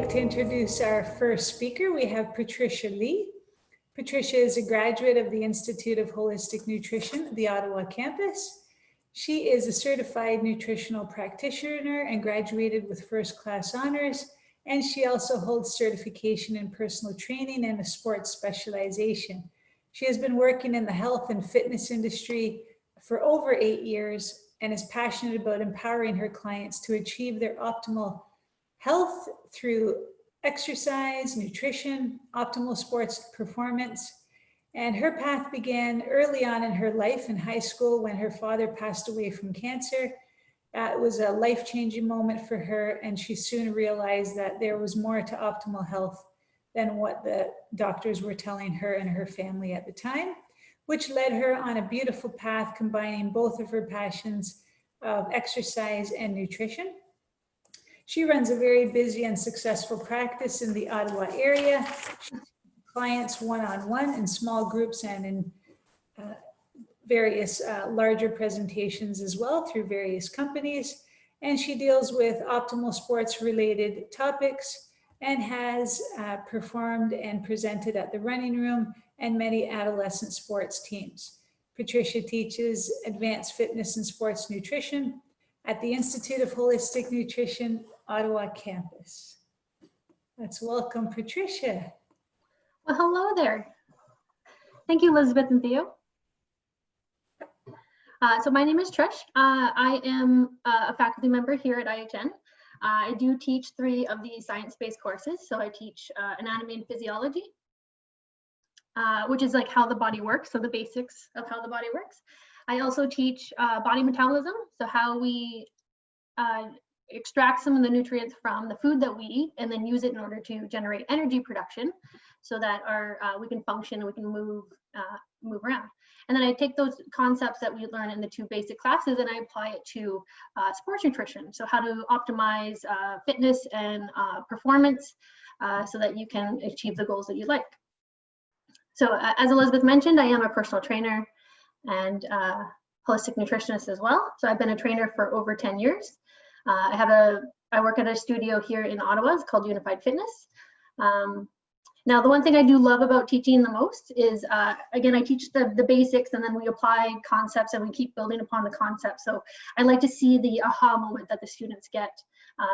like to introduce our first speaker. We have Patricia Lee. Patricia is a graduate of the Institute of Holistic Nutrition, the Ottawa campus. She is a certified nutritional practitioner and graduated with first-class honors. And she also holds certification in personal training and a sports specialization. She has been working in the health and fitness industry for over 8 years and is passionate about empowering her clients to achieve their optimal health through exercise, nutrition, optimal sports performance. And her path began early on in her life in high school when her father passed away from cancer. It was a life-changing moment for her, and she soon realized that there was more to optimal health than what the doctors were telling her and her family at the time, which led her on a beautiful path combining both of her passions of exercise and nutrition. She runs a very busy and successful practice in the Ottawa area. She sees clients one-on-one in small groups and in various larger presentations as well through various companies. And she deals with optimal sports related topics and has performed and presented at the Running Room and many adolescent sports teams. Patricia teaches advanced fitness and sports nutrition at the Institute of Holistic Nutrition, Ottawa campus. Let's welcome Patricia. Well, hello there. Thank you, Elizabeth and Theo. So my name is Trish. I am a faculty member here at IHN. I do teach 3 of the science-based courses. So I teach anatomy and physiology, which is like how the body works, so the basics of how the body works. I also teach body metabolism, so how we extract some of the nutrients from the food that we eat and then use it in order to generate energy production so that we can function and we can move around. And then I take those concepts that we learn in the 2 basic classes and I apply it to sports nutrition. So how to optimize fitness and performance so that you can achieve the goals that you like. So as Elizabeth mentioned, I am a personal trainer and holistic nutritionist as well. So I've been a trainer for over 10 years. I work at a studio here in Ottawa. It's called Unified Fitness. Now, the one thing I do love about teaching the most is, again, I teach the basics and then we apply concepts and we keep building upon the concepts. So I like to see the aha moment that the students get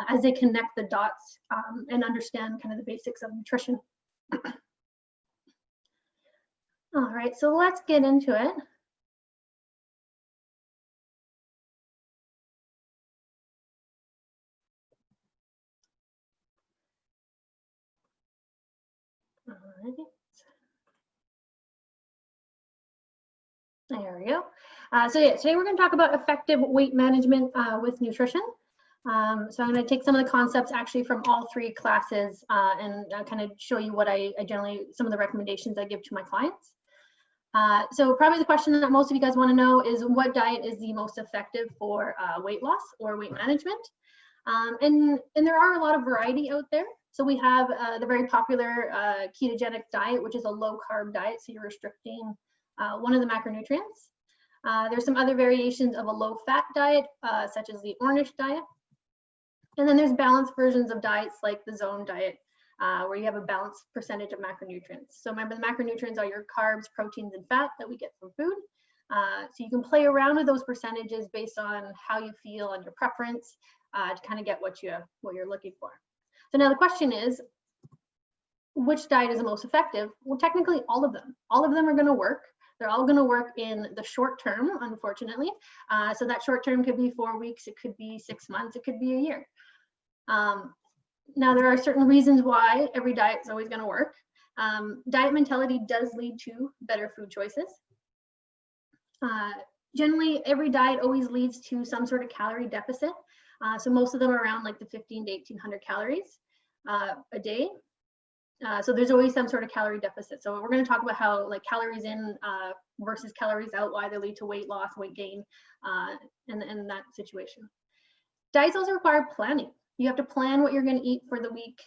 as they connect the dots and understand kind of the basics of nutrition. All right, so let's get into it. There we go. So yeah, today we're going to talk about effective weight management with nutrition. So I'm going to take some of the concepts actually from all 3 classes and kind of show you what I generally, some of the recommendations I give to my clients. So probably the question that most of you guys want to know is what diet is the most effective for weight loss or weight management? And there are a lot of variety out there. So we have the very popular ketogenic diet, which is a low carb diet. So you're restricting one of the macronutrients. There's some other variations of a low fat diet, such as the Ornish diet. And then there's balanced versions of diets like the Zone diet, where you have a balanced percentage of macronutrients. So remember, the macronutrients are your carbs, proteins, and fat that we get from food. So you can play around with those percentages based on how you feel and your preference to kind of get what you're looking for. So now the question is, which diet is the most effective? Well, technically all of them. All of them are going to work. They're all going to work in the short term, unfortunately. So that short term could be 4 weeks, it could be 6 months, it could be a year. Now there are certain reasons why every diet is always going to work. Diet mentality does lead to better food choices. Generally, every diet always leads to some sort of calorie deficit. So most of them are around like the 15 to 1800 calories a day. So there's always some sort of calorie deficit. So we're going to talk about how like calories in versus calories out, why they lead to weight loss, weight gain, and that situation. Diets also require planning. You have to plan what you're going to eat for the week,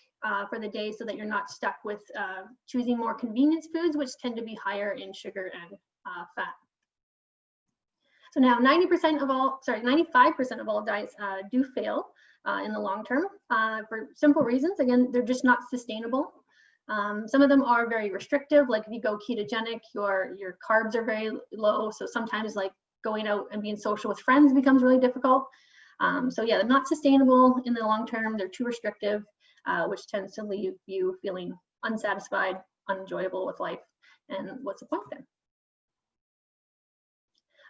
for the day, so that you're not stuck with choosing more convenience foods, which tend to be higher in sugar and fat. So now 95% of all diets do fail in the long term for simple reasons. Again, they're just not sustainable. Some of them are very restrictive, like if you go ketogenic, your carbs are very low. So sometimes like going out and being social with friends becomes really difficult. So yeah, they're not sustainable in the long term. They're too restrictive, which tends to leave you feeling unsatisfied, unenjoyable with life. And what's the point then?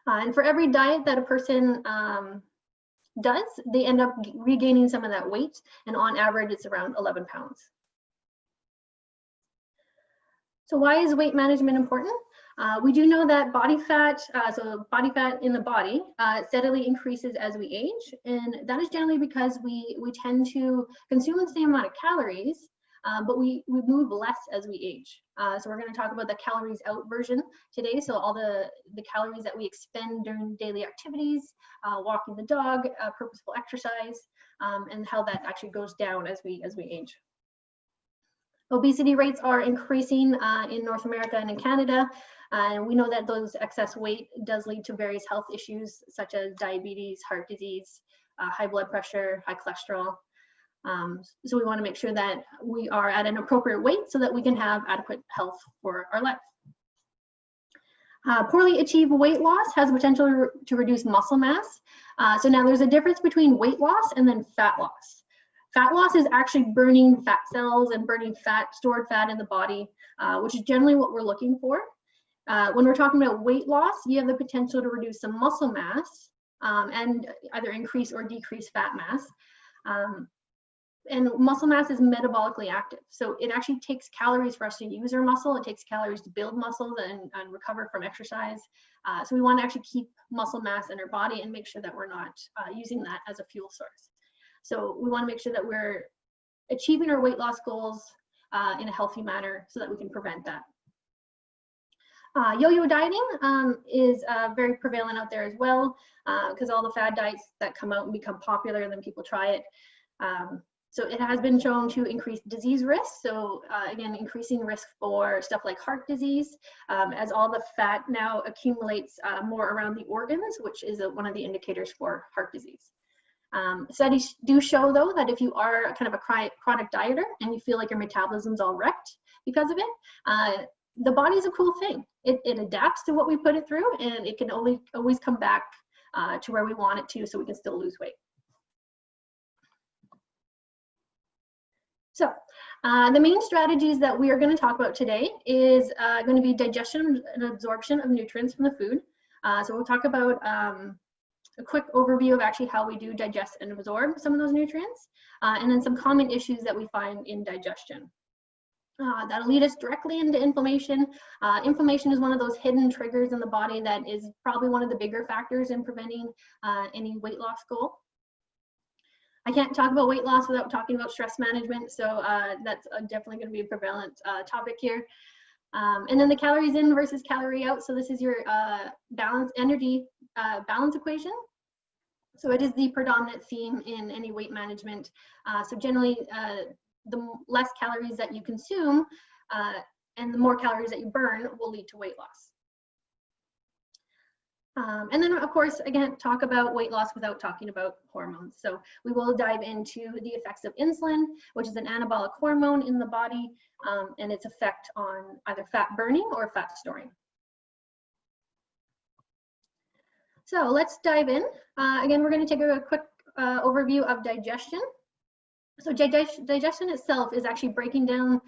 And for every diet that a person does, they end up regaining some of that weight. And on average, it's around 11 pounds. So why is weight management important? We do know that body fat, so body fat in the body steadily increases as we age. And that is generally because we tend to consume the same amount of calories, but we move less as we age. So we're going to talk about the calories out version today. So all the calories that we expend during daily activities, walking the dog, purposeful exercise, and how that actually goes down as we age. Obesity rates are increasing in North America and in Canada. And we know that those excess weight does lead to various health issues such as diabetes, heart disease, high blood pressure, high cholesterol. So we want to make sure that we are at an appropriate weight so that we can have adequate health for our life. Poorly achieved weight loss has the potential to reduce muscle mass. So now there's a difference between weight loss and then fat loss. Fat loss is actually burning fat cells and burning stored fat in the body, which is generally what we're looking for. When we're talking about weight loss, you have the potential to reduce some muscle mass and either increase or decrease fat mass. And muscle mass is metabolically active. So it actually takes calories for us to use our muscle. It takes calories to build muscles and recover from exercise. So we want to actually keep muscle mass in our body and make sure that we're not using that as a fuel source. So we want to make sure that we're achieving our weight loss goals in a healthy manner so that we can prevent that. Yo-yo dieting is very prevalent out there as well, because all the fad diets that come out and become popular, and then people try it. So it has been shown to increase disease risk. So again, increasing risk for stuff like heart disease, as all the fat now accumulates more around the organs, which is one of the indicators for heart disease. Studies do show, though, that if you are kind of a chronic dieter and you feel like your metabolism's all wrecked because of it, the body's a cool thing. It adapts to what we put it through, and it can always come back to where we want it to, so we can still lose weight. So the main strategies that we are going to talk about today is going to be digestion and absorption of nutrients from the food. So we'll talk about a quick overview of actually how we do digest and absorb some of those nutrients, and then some common issues that we find in digestion. That'll lead us directly into inflammation. Inflammation is one of those hidden triggers in the body that is probably one of the bigger factors in preventing any weight loss goal. I can't talk about weight loss without talking about stress management, so that's definitely going to be a prevalent topic here. And then the calories in versus calorie out. So this is your energy balance equation. So it is the predominant theme in any weight management. So generally, the less calories that you consume and the more calories that you burn will lead to weight loss. And then, of course, again, talk about weight loss without talking about hormones. So we will dive into the effects of insulin, which is an anabolic hormone in the body, and its effect on either fat burning or fat storing. So let's dive in. Again, we're going to take a quick overview of digestion. So digestion itself is actually breaking down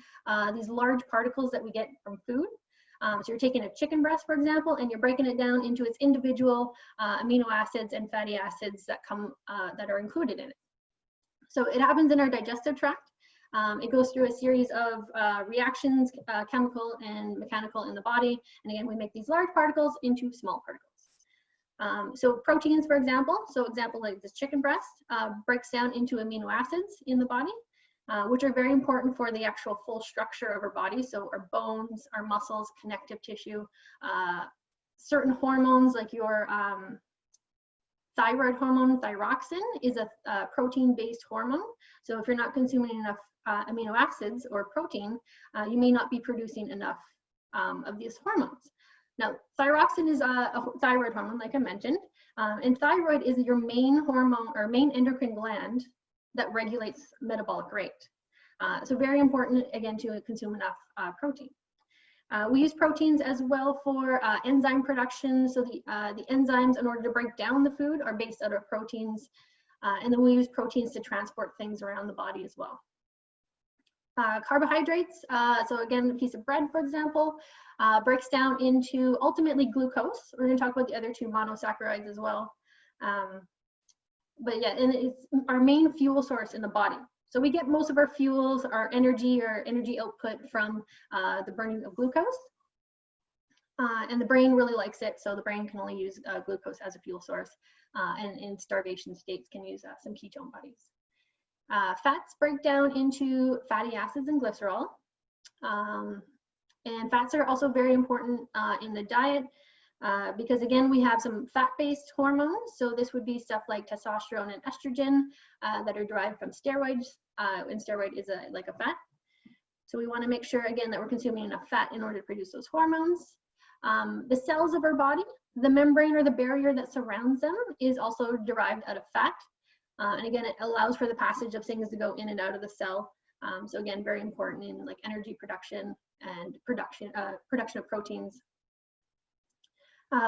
these large particles that we get from food. So you're taking a chicken breast, for example, and you're breaking it down into its individual amino acids and fatty acids that that are included in it. So it happens in our digestive tract. It goes through a series of reactions, chemical and mechanical in the body. And again, we make these large particles into small particles. So proteins, for example, like this chicken breast, breaks down into amino acids in the body, which are very important for the actual full structure of our body. So our bones, our muscles, connective tissue, certain hormones like your thyroid hormone, thyroxine, is a protein-based hormone. So if you're not consuming enough amino acids or protein, you may not be producing enough of these hormones. Now, thyroxine is a thyroid hormone, like I mentioned, and thyroid is your main hormone or main endocrine gland that regulates metabolic rate. So very important, again, to consume enough protein. We use proteins as well for enzyme production. So the enzymes, in order to break down the food, are based out of proteins. And then we use proteins to transport things around the body as well. Carbohydrates, so again, a piece of bread, for example, breaks down into ultimately glucose. We're going to talk about the other two monosaccharides as well. But yeah, and it's our main fuel source in the body. So we get most of our fuels, our energy output from the burning of glucose. And the brain really likes it, so the brain can only use glucose as a fuel source. And in starvation states can use some ketone bodies. Fats break down into fatty acids and glycerol. And fats are also very important in the diet because, again, we have some fat-based hormones. So this would be stuff like testosterone and estrogen that are derived from steroids, and steroid is like a fat. So we want to make sure, again, that we're consuming enough fat in order to produce those hormones. The cells of our body, the membrane or the barrier that surrounds them is also derived out of fat. And again, it allows for the passage of things to go in and out of the cell. So again, very important in like energy production and production of proteins.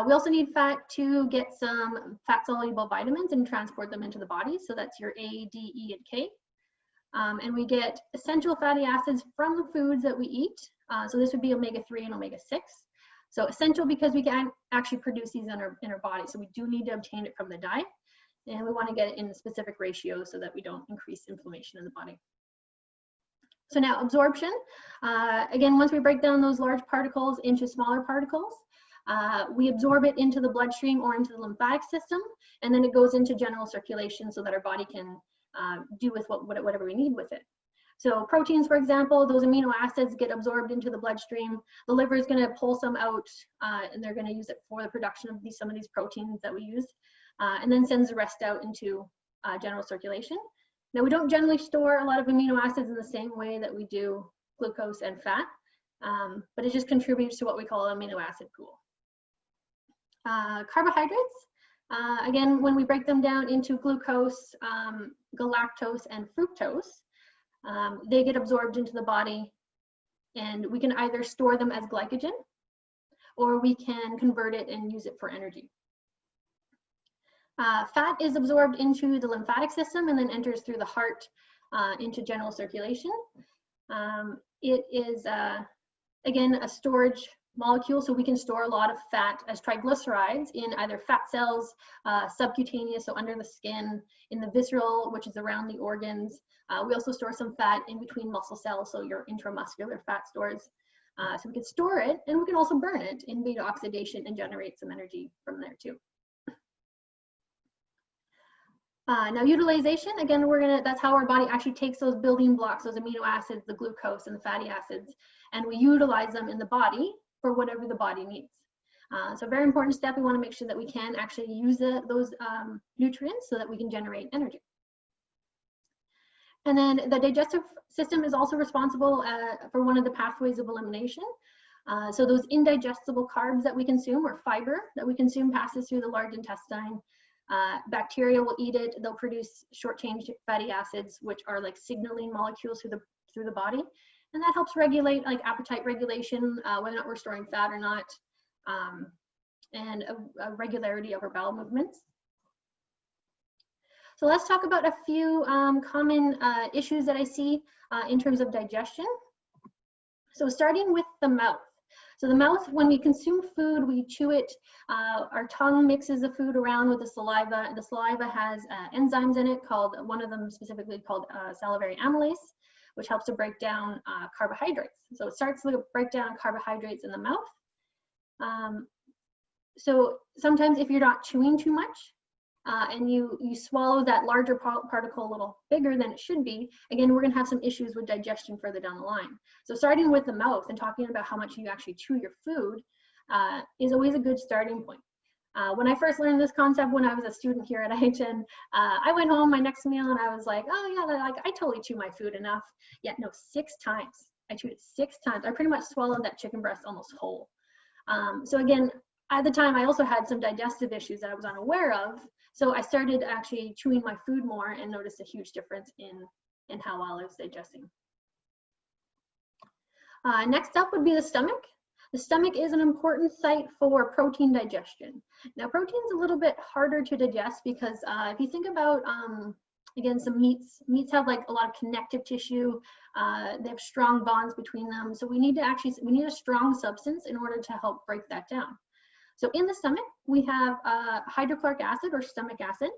We also need fat to get some fat-soluble vitamins and transport them into the body. So that's your A, D, E, and K. And we get essential fatty acids from the foods that we eat. So this would be omega-3 and omega-6. So essential because we can actually produce these in our body. So we do need to obtain it from the diet. And we want to get it in specific ratios so that we don't increase inflammation in the body. So now absorption. Again, once we break down those large particles into smaller particles, we absorb it into the bloodstream or into the lymphatic system, and then it goes into general circulation so that our body can do with whatever we need with it. So proteins, for example, those amino acids get absorbed into the bloodstream. The liver is going to pull some out, and they're going to use it for the production of some of these proteins that we use. And then sends the rest out into general circulation. Now, we don't generally store a lot of amino acids in the same way that we do glucose and fat, but it just contributes to what we call an amino acid pool. Carbohydrates, again, when we break them down into glucose, galactose, and fructose, they get absorbed into the body, and we can either store them as glycogen, or we can convert it and use it for energy. Fat is absorbed into the lymphatic system and then enters through the heart into general circulation. It is, again, a storage molecule, so we can store a lot of fat as triglycerides in either fat cells, subcutaneous, so under the skin, in the visceral, which is around the organs. We also store some fat in between muscle cells, so your intramuscular fat stores. So we can store it, and we can also burn it in beta oxidation and generate some energy from there too. Now utilization, again, that's how our body actually takes those building blocks, those amino acids, the glucose and the fatty acids, and we utilize them in the body for whatever the body needs. So a very important step, we want to make sure that we can actually use those nutrients so that we can generate energy. And then the digestive system is also responsible for one of the pathways of elimination. So those indigestible carbs that we consume, or fiber that we consume, passes through the large intestine. Bacteria will eat it. They'll produce short-chain fatty acids, which are like signaling molecules through the body, and that helps regulate like appetite regulation, whether or not we're storing fat or not, and a regularity of our bowel movements. So let's talk about a few common issues that I see in terms of digestion. So starting with the mouth. So the mouth, when we consume food, we chew it. Our tongue mixes the food around with the saliva. The saliva has enzymes in it, one of them specifically called salivary amylase, which helps to break down carbohydrates. So it starts to break down carbohydrates in the mouth. So sometimes if you're not chewing too much, and you swallow that larger particle a little bigger than it should be, again, we're gonna have some issues with digestion further down the line. So starting with the mouth and talking about how much you actually chew your food is always a good starting point. When I first learned this concept when I was a student here at IHN, I went home my next meal and I was like, oh yeah, like I totally chew my food enough. Yeah, no, 6 times. I chewed it 6 times. I pretty much swallowed that chicken breast almost whole. So again, at the time, I also had some digestive issues that I was unaware of. So I started actually chewing my food more and noticed a huge difference in how well I was digesting. Next up would be the stomach. The stomach is an important site for protein digestion. Now, protein's a little bit harder to digest because if you think about, again, some meats have like a lot of connective tissue. They have strong bonds between them. So we need a strong substance in order to help break that down. So in the stomach, we have hydrochloric acid or stomach acid,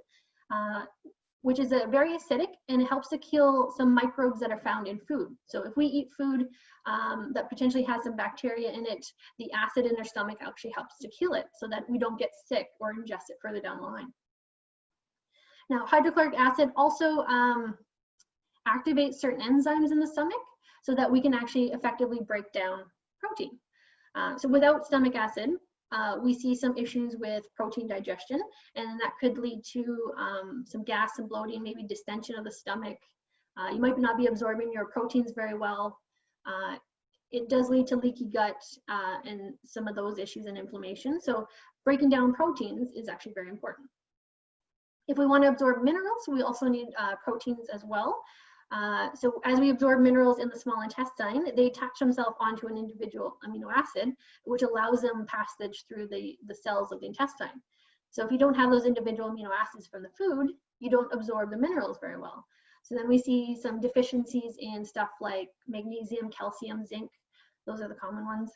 which is very acidic, and it helps to kill some microbes that are found in food. So if we eat food that potentially has some bacteria in it, the acid in our stomach actually helps to kill it so that we don't get sick or ingest it further down the line. Now, hydrochloric acid also activates certain enzymes in the stomach so that we can actually effectively break down protein. So without stomach acid, we see some issues with protein digestion, and that could lead to some gas and bloating, maybe distension of the stomach. You might not be absorbing your proteins very well. It does lead to leaky gut and some of those issues and inflammation. So breaking down proteins is actually very important. If we want to absorb minerals, we also need proteins as well. So as we absorb minerals in the small intestine, they attach themselves onto an individual amino acid, which allows them passage through the cells of the intestine. So if you don't have those individual amino acids from the food, you don't absorb the minerals very well. So then we see some deficiencies in stuff like magnesium, calcium, zinc. Those are the common ones.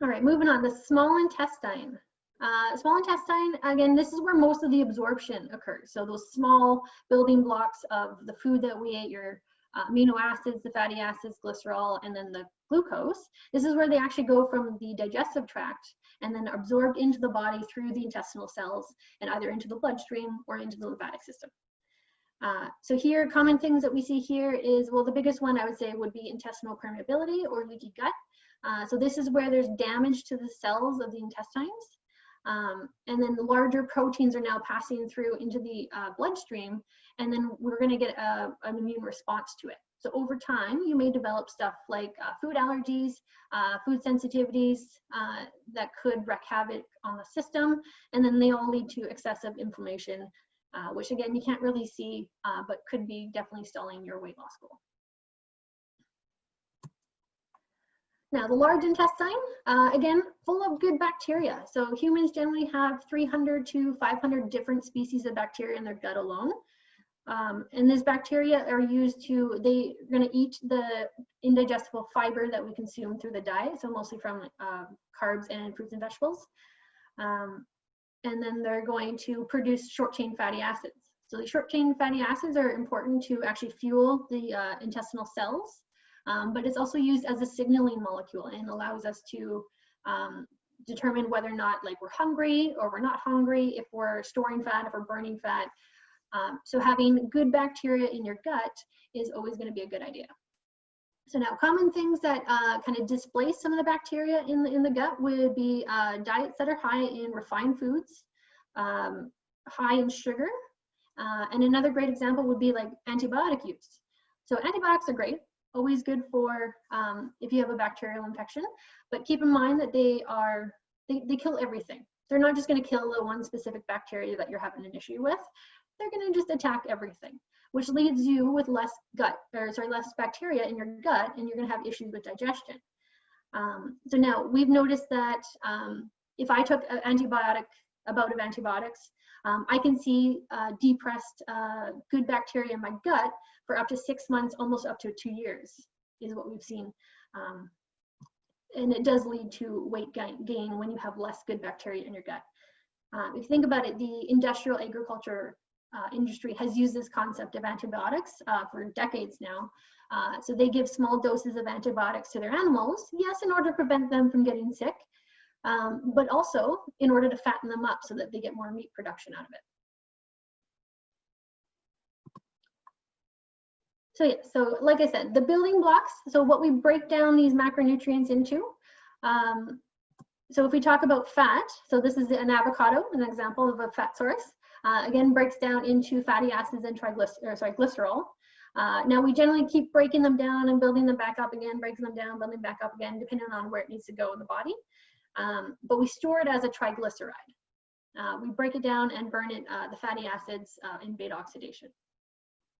All right, moving on, the small intestine. Small intestine, again, this is where most of the absorption occurs. So those small building blocks of the food that we ate, your amino acids, the fatty acids, glycerol, and then the glucose. This is where they actually go from the digestive tract and then absorbed into the body through the intestinal cells and either into the bloodstream or into the lymphatic system. So here, common things that we see here is, well, the biggest one I would say would be intestinal permeability or leaky gut. So this is where there's damage to the cells of the intestines. And then the larger proteins are now passing through into the bloodstream, and then we're going to get an immune response to it. So over time, you may develop stuff like food allergies, food sensitivities that could wreak havoc on the system, and then they all lead to excessive inflammation, which again, you can't really see, but could be definitely stalling your weight loss goal. Now, the large intestine, again, full of good bacteria. So humans generally have 300 to 500 different species of bacteria in their gut alone. And these bacteria are used to, they're going to eat the indigestible fiber that we consume through the diet, so mostly from carbs and fruits and vegetables. And then they're going to produce short-chain fatty acids. So the short-chain fatty acids are important to actually fuel the intestinal cells. But it's also used as a signaling molecule and allows us to determine whether or not like we're hungry or we're not hungry, if we're storing fat, if we're burning fat. So having good bacteria in your gut is always going to be a good idea. So now common things that kind of displace some of the bacteria in the gut would be diets that are high in refined foods, high in sugar. And another great example would be like antibiotic use. So antibiotics are great. Always good for if you have a bacterial infection, but keep in mind that they kill everything. They're not just going to kill the one specific bacteria that you're having an issue with. They're going to just attack everything, which leaves you with less bacteria in your gut, and you're going to have issues with digestion. So now we've noticed that if I took a bout of antibiotics, I can see depressed good bacteria in my gut for up to 6 months, almost up to 2 years is what we've seen. And it does lead to weight gain when you have less good bacteria in your gut. If you think about it, the industrial agriculture industry has used this concept of antibiotics for decades now. So they give small doses of antibiotics to their animals, yes, in order to prevent them from getting sick, but also in order to fatten them up so that they get more meat production out of it. So yeah, so like I said, the building blocks, so what we break down these macronutrients into, so if we talk about fat, so this is an avocado, an example of a fat source, again, breaks down into fatty acids and glycerol. Now we generally keep breaking them down and building them back up again, breaking them down, building back up again, depending on where it needs to go in the body. But we store it as a triglyceride. We break it down and burn it, the fatty acids in beta oxidation.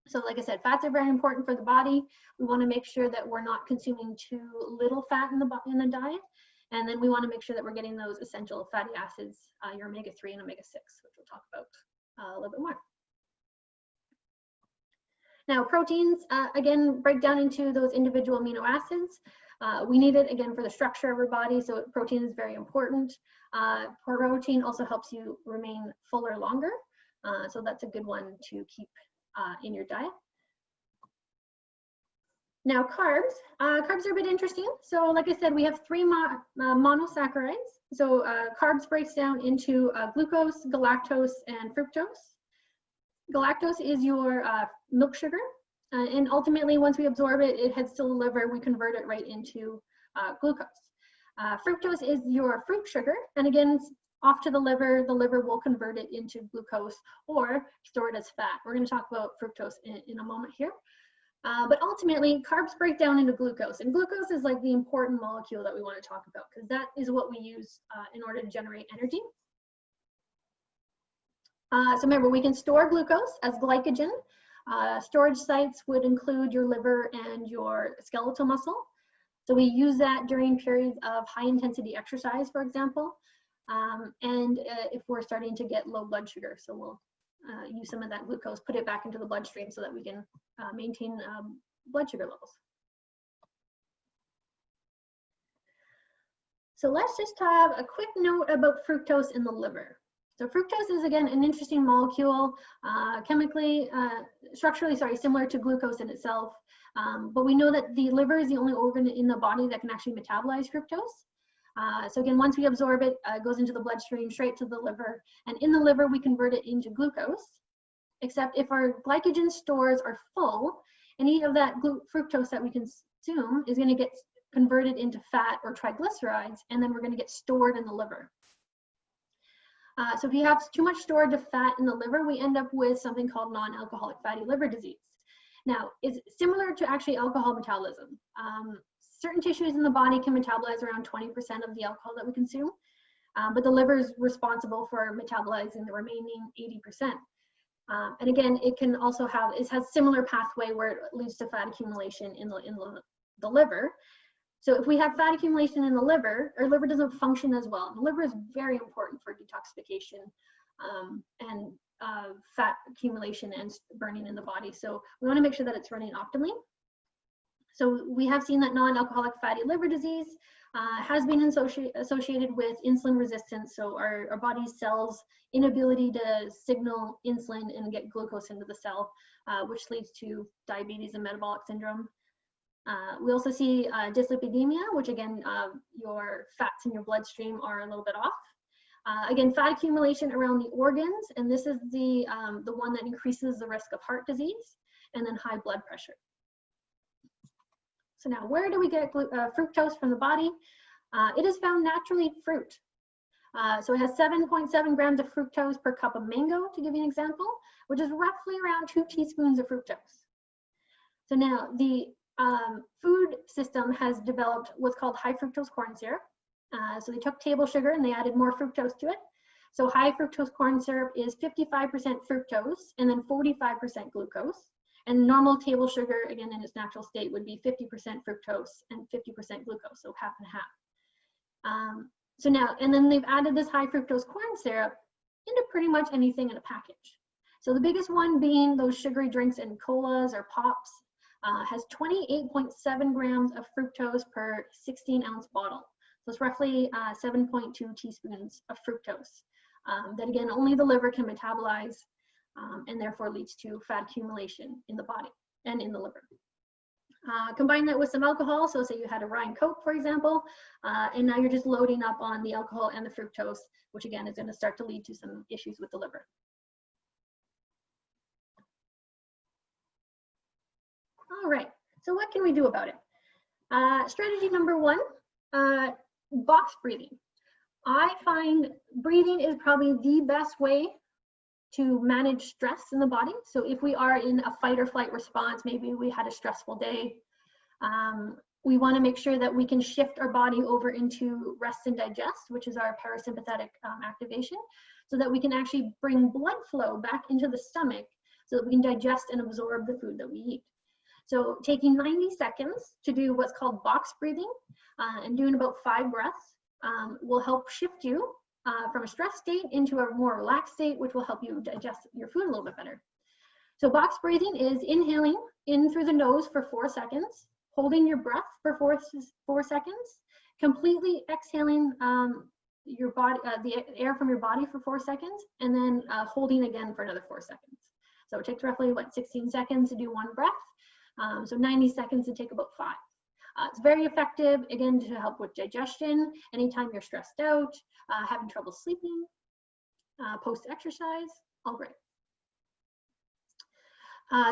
So like I said, fats are very important for the body. We want to make sure that we're not consuming too little fat in the diet. And then we want to make sure that we're getting those essential fatty acids, your omega-3 and omega-6, which we'll talk about a little bit more. Now proteins, again, break down into those individual amino acids. We need it, again, for the structure of our body, so protein is very important. Protein also helps you remain fuller longer, so that's a good one to keep in your diet. Now carbs. Carbs are a bit interesting. So like I said, we have 3 monosaccharides. So carbs breaks down into glucose, galactose, and fructose. Galactose is your milk sugar. And ultimately, once we absorb it, it heads to the liver. We convert it right into glucose. Fructose is your fruit sugar. And again, off to the liver will convert it into glucose or store it as fat. We're going to talk about fructose in a moment here. But ultimately, carbs break down into glucose. And glucose is like the important molecule that we want to talk about because that is what we use in order to generate energy. So remember, we can store glucose as glycogen. Storage sites would include your liver and your skeletal muscle. So we use that during periods of high intensity exercise, for example, and if we're starting to get low blood sugar. So we'll use some of that glucose, put it back into the bloodstream so that we can maintain blood sugar levels. So let's just have a quick note about fructose in the liver. So fructose is, again, an interesting molecule, chemically, structurally, similar to glucose in itself. But we know that the liver is the only organ in the body that can actually metabolize fructose. So again, once we absorb it, it goes into the bloodstream, straight to the liver. And in the liver, we convert it into glucose. Except if our glycogen stores are full, any of that fructose that we consume is going to get converted into fat or triglycerides, and then we're going to get stored in the liver. So if you have too much stored fat in the liver, we end up with something called non-alcoholic fatty liver disease. Now, it's similar to actually alcohol metabolism. Certain tissues in the body can metabolize around 20% of the alcohol that we consume, but the liver is responsible for metabolizing the remaining 80%. And again, it can also have, it has similar pathway where it leads to fat accumulation in the liver. So if we have fat accumulation in the liver, our liver doesn't function as well. The liver is very important for detoxification and fat accumulation and burning in the body. So we want to make sure that it's running optimally. So we have seen that non-alcoholic fatty liver disease has been associated with insulin resistance. So our body's cells' inability to signal insulin and get glucose into the cell, which leads to diabetes and metabolic syndrome. We also see dyslipidemia, which again, your fats in your bloodstream are a little bit off. Again, fat accumulation around the organs, and this is the one that increases the risk of heart disease, and then high blood pressure. So now, where do we get fructose from the body? It is found naturally in fruit. So it has 7.7 grams of fructose per cup of mango, to give you an example, which is roughly around 2 teaspoons of fructose. So now, the food system has developed what's called high fructose corn syrup. So they took table sugar and they added more fructose to it. So high fructose corn syrup is 55% fructose and then 45% glucose. And normal table sugar, again, in its natural state would be 50% fructose and 50% glucose, so half and half. So now, and then they've added this high fructose corn syrup into pretty much anything in a package. So the biggest one being those sugary drinks and colas or pops. Has 28.7 grams of fructose per 16-ounce bottle. So it's roughly 7.2 teaspoons of fructose that, again, only the liver can metabolize and therefore leads to fat accumulation in the body and in the liver. Combine that with some alcohol, so say you had a Rhine Coke, for example, and now you're just loading up on the alcohol and the fructose, which again is going to start to lead to some issues with the liver. All right, so what can we do about it? Strategy number 1, box breathing. I find breathing is probably the best way to manage stress in the body. So if we are in a fight or flight response, maybe we had a stressful day, we want to make sure that we can shift our body over into rest and digest, which is our parasympathetic activation, so that we can actually bring blood flow back into the stomach so that we can digest and absorb the food that we eat. So taking 90 seconds to do what's called box breathing and doing about 5 breaths will help shift you from a stress state into a more relaxed state, which will help you digest your food a little bit better. So box breathing is inhaling in through the nose for 4 seconds, holding your breath for 4 seconds, completely exhaling your body, the air from your body for 4 seconds, and then holding again for another 4 seconds. So it takes roughly, 16 seconds to do 1 breath. So 90 seconds to take about 5. It's very effective, again, to help with digestion, anytime you're stressed out, having trouble sleeping, post-exercise, all great.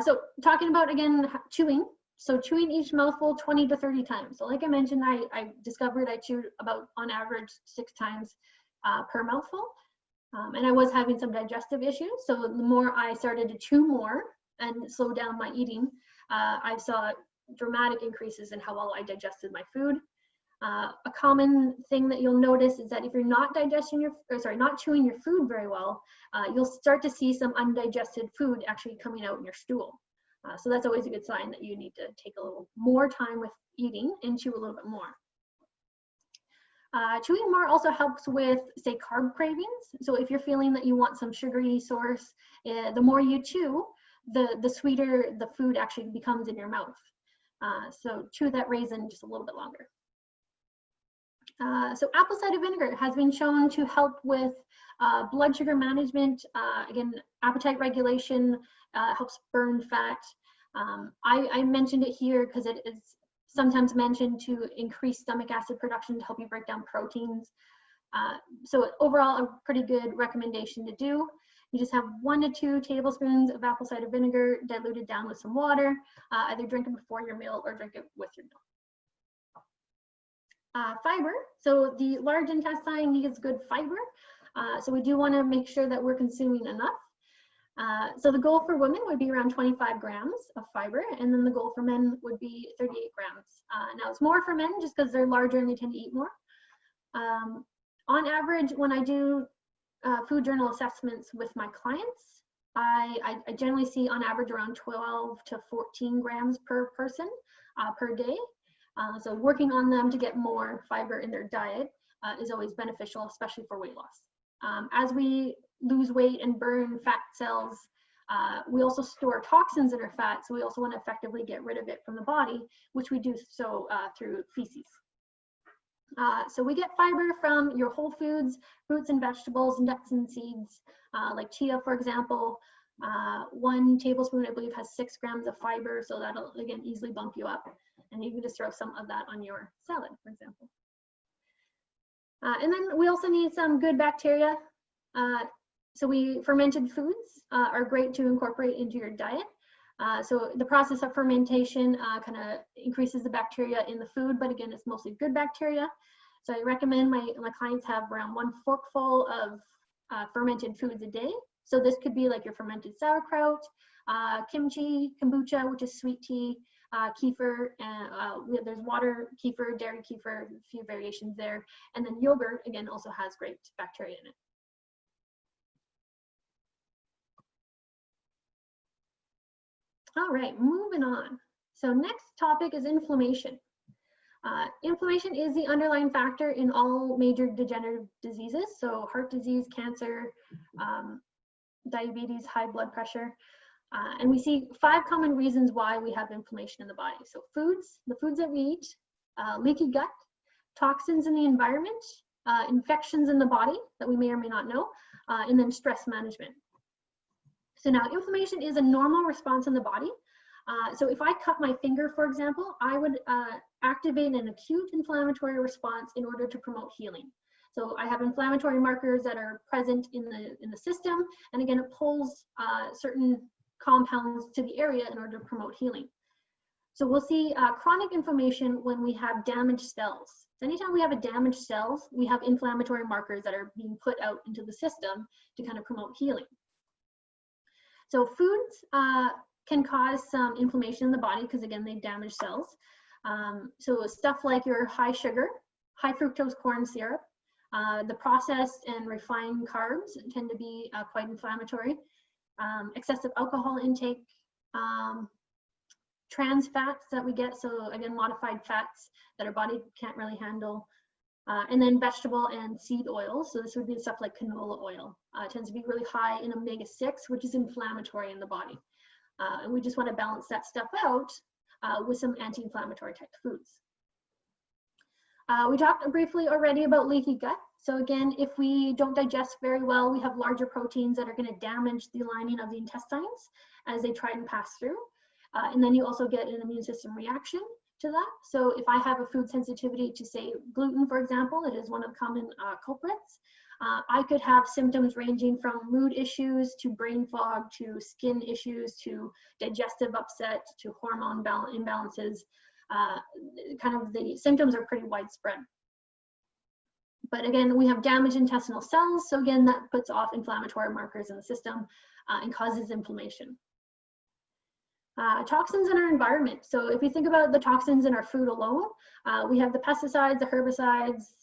So talking about, again, chewing. So chewing each mouthful 20 to 30 times. So like I mentioned, I discovered I chewed about, on average, 6 times per mouthful. And I was having some digestive issues. So the more I started to chew more and slow down my eating, I saw dramatic increases in how well I digested my food. A common thing that you'll notice is that if you're not not chewing your food very well, you'll start to see some undigested food actually coming out in your stool. So that's always a good sign that you need to take a little more time with eating and chew a little bit more. Chewing more also helps with, say, carb cravings. So if you're feeling that you want some sugary source, the more you chew, the sweeter the food actually becomes in your mouth. So chew that raisin just a little bit longer. So apple cider vinegar has been shown to help with blood sugar management, again, appetite regulation, helps burn fat. I mentioned it here because it is sometimes mentioned to increase stomach acid production to help you break down proteins. So overall, a pretty good recommendation to do. You just have 1 to 2 tablespoons of apple cider vinegar diluted down with some water. Either drink it before your meal or drink it with your meal. Fiber, so the large intestine needs good fiber. So we do want to make sure that we're consuming enough. So the goal for women would be around 25 grams of fiber, and then the goal for men would be 38 grams. Now it's more for men just because they're larger and they tend to eat more. On average, when I do food journal assessments with my clients, I generally see on average around 12 to 14 grams per person per day. So working on them to get more fiber in their diet is always beneficial, especially for weight loss. As we lose weight and burn fat cells, we also store toxins in our fat, so we also want to effectively get rid of it from the body, which we do so through feces. So we get fiber from your whole foods, fruits and vegetables, nuts and seeds, like chia, for example. 1 tablespoon, I believe, has 6 grams of fiber, so that'll, again, easily bump you up. And you can just throw some of that on your salad, for example. And then we also need some good bacteria. So fermented foods are great to incorporate into your diet. So the process of fermentation kind of increases the bacteria in the food, but again, it's mostly good bacteria. So I recommend my clients have around 1 forkful of fermented foods a day. So this could be like your fermented sauerkraut, kimchi, kombucha, which is sweet tea, kefir, and there's water kefir, dairy kefir, a few variations there. And then yogurt, again, also has great bacteria in it. All right, moving on. So next topic is inflammation. Inflammation is the underlying factor in all major degenerative diseases. So heart disease, cancer, diabetes, high blood pressure. And we see 5 common reasons why we have inflammation in the body. So foods, the foods that we eat, leaky gut, toxins in the environment, infections in the body that we may or may not know, and then stress management. So now inflammation is a normal response in the body. So if I cut my finger, for example, I would activate an acute inflammatory response in order to promote healing. So I have inflammatory markers that are present in the system, and again, it pulls certain compounds to the area in order to promote healing. So we'll see chronic inflammation when we have damaged cells. So anytime we have a damaged cells, we have inflammatory markers that are being put out into the system to kind of promote healing. So foods can cause some inflammation in the body because, again, they damage cells. So stuff like your high sugar, high fructose corn syrup, the processed and refined carbs tend to be quite inflammatory. Excessive alcohol intake, trans fats that we get, so again, modified fats that our body can't really handle. And then vegetable and seed oils. So this would be stuff like canola oil. It tends to be really high in omega-6, which is inflammatory in the body. And we just want to balance that stuff out with some anti-inflammatory type foods. We talked briefly already about leaky gut. So again, if we don't digest very well, we have larger proteins that are going to damage the lining of the intestines as they try and pass through. And then you also get an immune system reaction to that. So if I have a food sensitivity to, say, gluten, for example, it is one of the common culprits. I could have symptoms ranging from mood issues to brain fog to skin issues to digestive upset to hormone imbalances. Kind of the symptoms are pretty widespread. But again, we have damaged intestinal cells. So again, that puts off inflammatory markers in the system and causes inflammation. Toxins in our environment. So if we think about the toxins in our food alone, we have the pesticides, the herbicides,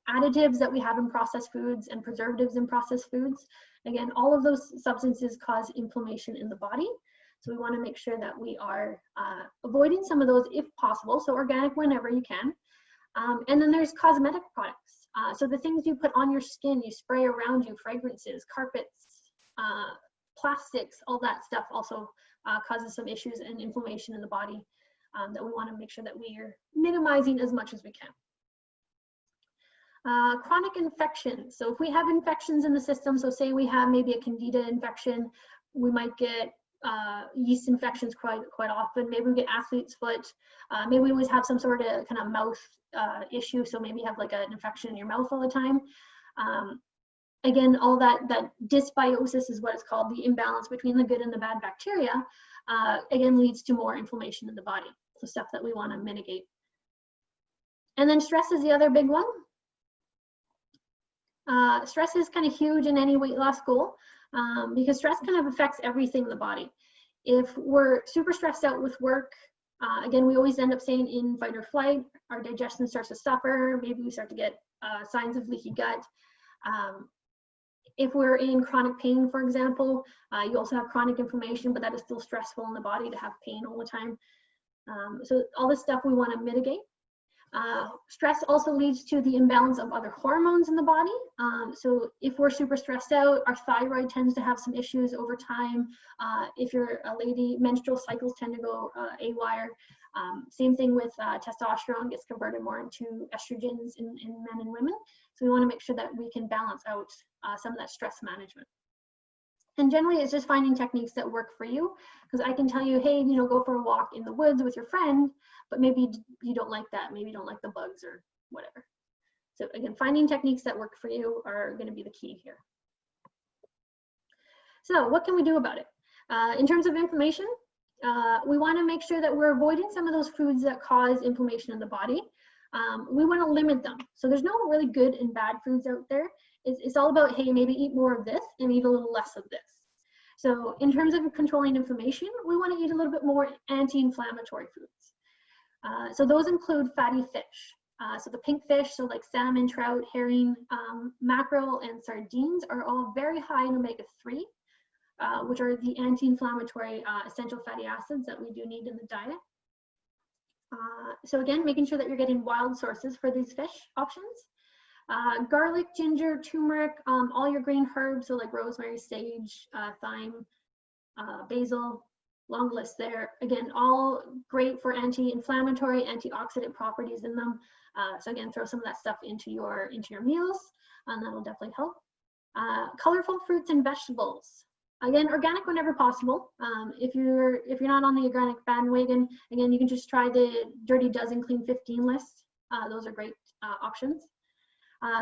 additives that we have in processed foods and preservatives in processed foods. Again, all of those substances cause inflammation in the body. So we want to make sure that we are avoiding some of those if possible. So organic whenever you can. And then there's cosmetic products. So the things you put on your skin, you spray around you, fragrances, carpets, plastics, all that stuff also causes some issues and inflammation in the body that we want to make sure that we are minimizing as much as we can. Chronic infections. So if we have infections in the system, so say we have maybe a candida infection, we might get yeast infections quite often. Maybe we get athlete's foot. Maybe we always have some sort of kind of mouth issue. So maybe you have like an infection in your mouth all the time. Again, all that dysbiosis is what it's called, the imbalance between the good and the bad bacteria, again, leads to more inflammation in the body. So stuff that we want to mitigate. And then stress is the other big one. Stress is kind of huge in any weight loss goal because stress kind of affects everything in the body. If we're super stressed out with work, again, we always end up saying in fight or flight, our digestion starts to suffer. Maybe we start to get signs of leaky gut. If we're in chronic pain, for example, you also have chronic inflammation, but that is still stressful in the body to have pain all the time. So all this stuff we want to mitigate. Stress also leads to the imbalance of other hormones in the body. So if we're super stressed out, our thyroid tends to have some issues over time. If you're a lady, menstrual cycles tend to go awire. Same thing with testosterone gets converted more into estrogens in men and women. So we want to make sure that we can balance out some of that stress management. And generally, it's just finding techniques that work for you. Because I can tell you, hey, you know, go for a walk in the woods with your friend, but maybe you don't like that. Maybe you don't like the bugs or whatever. So again, finding techniques that work for you are going to be the key here. So what can we do about it? In terms of inflammation, we want to make sure that we're avoiding some of those foods that cause inflammation in the body. We want to limit them. So there's no really good and bad foods out there. It's all about, hey, maybe eat more of this and eat a little less of this. So in terms of controlling inflammation, we want to eat a little bit more anti-inflammatory foods. So those include fatty fish. So the pink fish, so like salmon, trout, herring, mackerel, and sardines are all very high in omega-3, which are the anti-inflammatory essential fatty acids that we do need in the diet. So again, making sure that you're getting wild sources for these fish options. Garlic, ginger, turmeric, all your green herbs, so like rosemary, sage, thyme, basil, long list there. Again, all great for anti-inflammatory, antioxidant properties in them. So again, throw some of that stuff into your meals, and that'll definitely help. Colorful fruits and vegetables. Again, organic whenever possible. If you're not on the organic bandwagon, again, you can just try the Dirty Dozen Clean 15 list. Those are great options.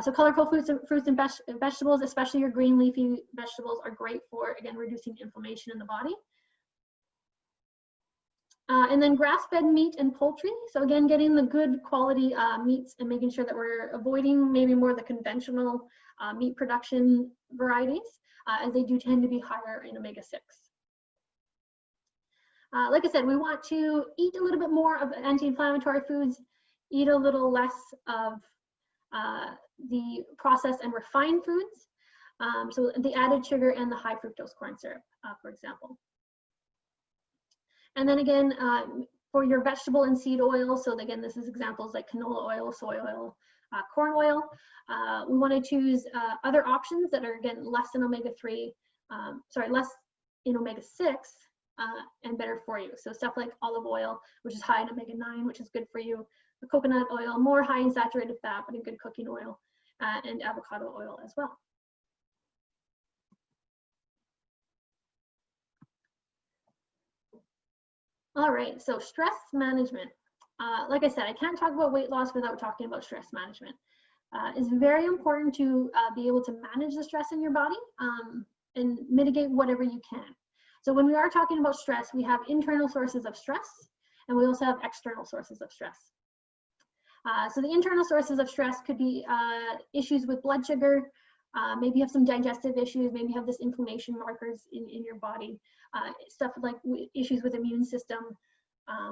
So colorful fruits and vegetables, especially your green leafy vegetables, are great for, again, reducing inflammation in the body. And then grass-fed meat and poultry. So again, getting the good quality meats and making sure that we're avoiding maybe more of the conventional meat production varieties. as they do tend to be higher in omega-6. Like I said, we want to eat a little bit more of anti-inflammatory foods, eat a little less of the processed and refined foods. So the added sugar and the high fructose corn syrup, for example. And then again, for your vegetable and seed oil, so again, this is examples like canola oil, soy oil, corn oil. We want to choose other options that are, again, less in omega-3, less in omega-6 and better for you. So stuff like olive oil, which is high in omega-9, which is good for you. The coconut oil, more high in saturated fat, but a good cooking oil, and avocado oil as well. All right, so stress management. Like I said, I can't talk about weight loss without talking about stress management. It's very important to be able to manage the stress in your body and mitigate whatever you can. So when we are talking about stress, we have internal sources of stress, and we also have external sources of stress. So the internal sources of stress could be issues with blood sugar, maybe you have some digestive issues, maybe you have this inflammation markers in your body, stuff like issues with immune system.